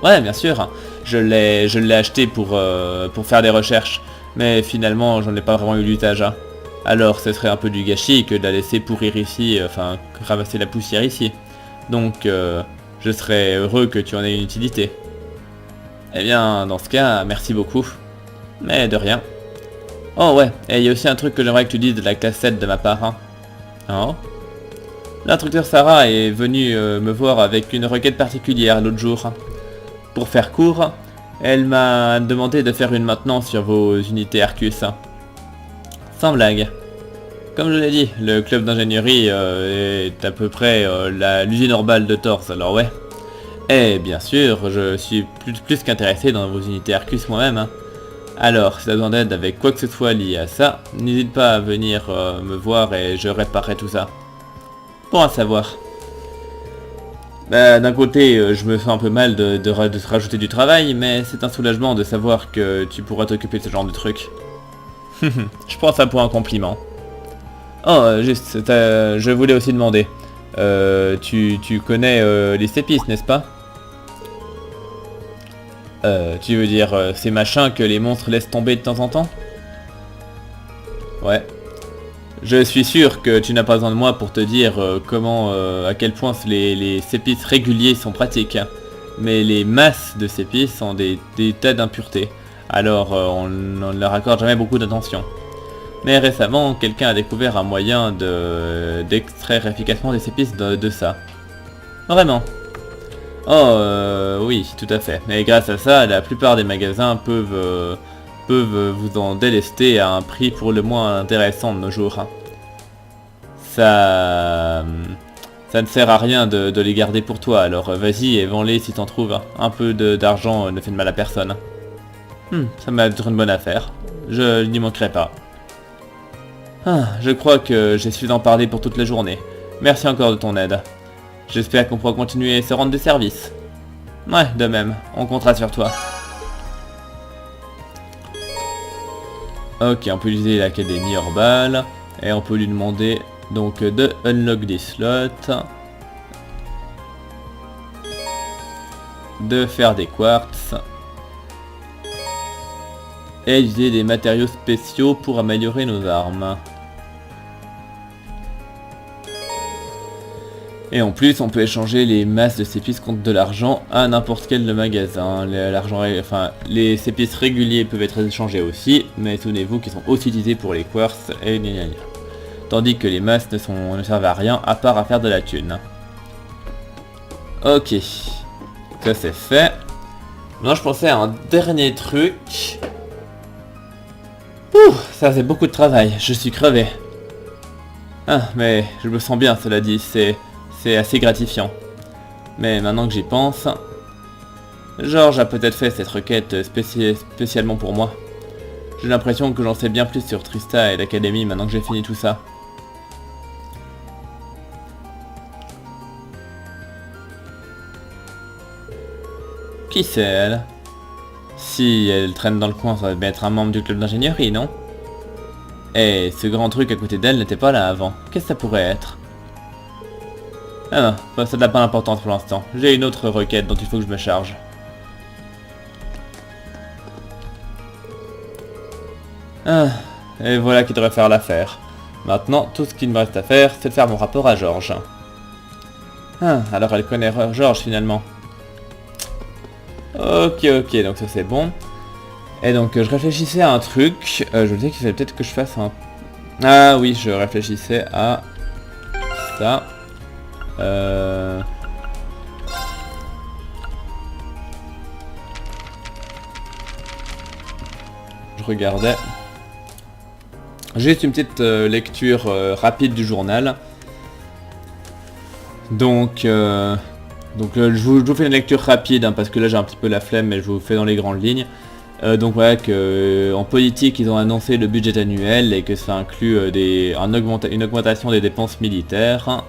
Ouais, bien sûr. Je l'ai acheté pour faire des recherches, mais finalement j'en ai pas vraiment eu l'usage. Hein. Alors ce serait un peu du gâchis que de la laisser pourrir ici, enfin ramasser la poussière ici. Donc je serais heureux que tu en aies une utilité. Eh bien, dans ce cas, merci beaucoup. Mais de rien. Oh ouais, et il y a aussi un truc que j'aimerais que tu dises de la classe 7 de ma part. Hein. Oh. L'instructeur Sarah est venue me voir avec une requête particulière l'autre jour. Pour faire court, elle m'a demandé de faire une maintenance sur vos unités Arcus. Sans blague. Comme je l'ai dit, le club d'ingénierie est à peu près l'usine orbale de Torse, alors ouais. Et bien sûr, je suis plus qu'intéressé dans vos unités Arcus moi-même. Hein. Alors, si tu as besoin d'aide avec quoi que ce soit lié à ça, n'hésite pas à venir me voir et je réparerai tout ça. Bon à savoir. Bah, d'un côté, je me sens un peu mal de te rajouter du travail, mais c'est un soulagement de savoir que tu pourras t'occuper de ce genre de truc. Je prends ça pour un compliment. Oh, juste, je voulais aussi demander. Tu connais les sépices, n'est-ce pas? Tu veux dire ces machins que les monstres laissent tomber de temps en temps? Ouais. Je suis sûr que tu n'as pas besoin de moi pour te dire à quel point les sépices réguliers sont pratiques. Mais les masses de sépices sont des tas d'impuretés. Alors on ne leur accorde jamais beaucoup d'attention. Mais récemment, quelqu'un a découvert un moyen d'extraire efficacement des sépices de ça. Vraiment. Oh, oui, tout à fait. Et grâce à ça, la plupart des magasins peuvent vous en délester à un prix pour le moins intéressant de nos jours. Ça ne sert à rien de les garder pour toi, alors vas-y et vends-les si t'en trouves. Un peu d'argent ne fait de mal à personne. Ça m'a être une bonne affaire. Je n'y manquerai pas. Je crois que j'ai suffisamment parlé pour toute la journée. Merci encore de ton aide. J'espère qu'on pourra continuer à se rendre des services. Ouais, de même, on comptera sur toi. Ok, on peut utiliser l'académie Orbal. Et on peut lui demander donc de unlock des slots. De faire des quartz. Et utiliser des matériaux spéciaux pour améliorer nos armes. Et en plus, on peut échanger les masses de sépices contre de l'argent à n'importe quel magasin. Les sépices réguliers peuvent être échangés aussi, mais souvenez-vous qu'ils sont aussi utilisés pour les quartz et gna gna gna. Tandis que les masses ne servent à rien à part à faire de la thune. Ok, ça c'est fait. Maintenant je pensais à un dernier truc. Ouh, ça c'est beaucoup de travail, je suis crevé. Mais je me sens bien, cela dit, c'est assez gratifiant. Mais maintenant que j'y pense, George a peut-être fait cette requête spécialement pour moi. J'ai l'impression que j'en sais bien plus sur Trista et l'académie maintenant que j'ai fini tout ça. Qui c'est elle? Si elle traîne dans le coin, ça va être un membre du club d'ingénierie, non? Et ce grand truc à côté d'elle n'était pas là avant. Qu'est-ce que ça pourrait être? Ah non, ça n'a pas d'importance pour l'instant. J'ai une autre requête dont il faut que je me charge. Et voilà qui devrait faire l'affaire. Maintenant, tout ce qu'il me reste à faire, c'est de faire mon rapport à George. Ah, alors elle connaît George finalement. Ok, ok, donc ça c'est bon. Et donc je réfléchissais à un truc. Je me disais qu'il fallait peut-être que je fasse un... Ah oui, je réfléchissais à ça. Je regardais. Juste une petite lecture rapide du journal. Donc, je vous fais une lecture rapide hein, parce que là j'ai un petit peu la flemme, mais je vous fais dans les grandes lignes. Donc voilà que en politique ils ont annoncé le budget annuel et que ça inclut une augmentation des dépenses militaires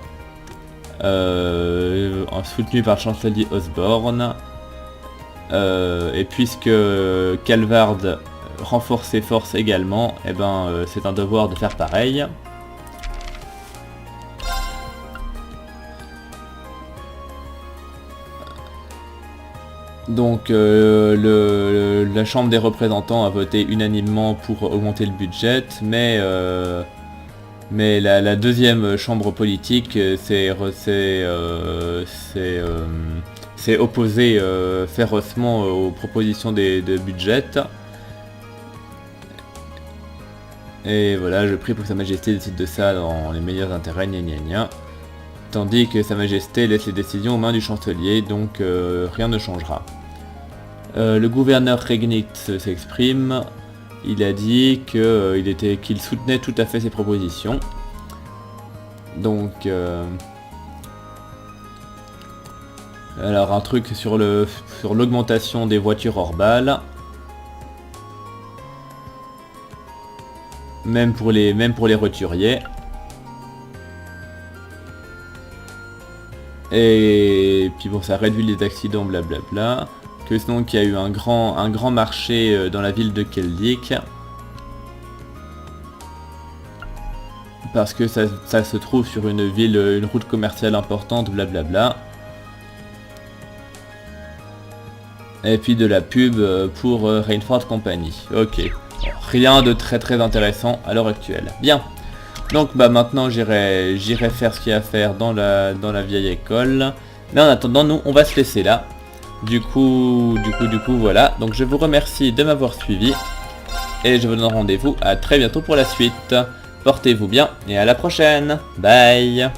soutenue par le chancelier Osborne. Et puisque Calvard renforce ses forces également, et c'est un devoir de faire pareil. Donc la Chambre des représentants a voté unanimement pour augmenter le budget, mais la deuxième chambre politique s'est opposée férocement aux propositions de budget. Et voilà, je prie pour que Sa Majesté décide de ça dans les meilleurs intérêts, gna gna gna. Tandis que Sa Majesté laisse les décisions aux mains du chancelier, donc rien ne changera. Le gouverneur Regnitz s'exprime. Il a dit qu'il soutenait tout à fait ses propositions. Donc, alors un truc sur l'augmentation des voitures hors balles. Même pour les roturiers. Et puis bon, ça réduit les accidents, blablabla. Que sinon qu'il y a eu un grand marché dans la ville de Keldik. Parce que ça se trouve sur une route commerciale importante, blablabla. Et puis de la pub pour Rainford Company. Ok. Rien de très intéressant à l'heure actuelle. Bien. Donc maintenant j'irai faire ce qu'il y a à faire dans la vieille école. Mais en attendant, nous on va se laisser là. Du coup voilà. Donc je vous remercie de m'avoir suivi. Et je vous donne rendez-vous à très bientôt pour la suite. Portez-vous bien et à la prochaine. Bye.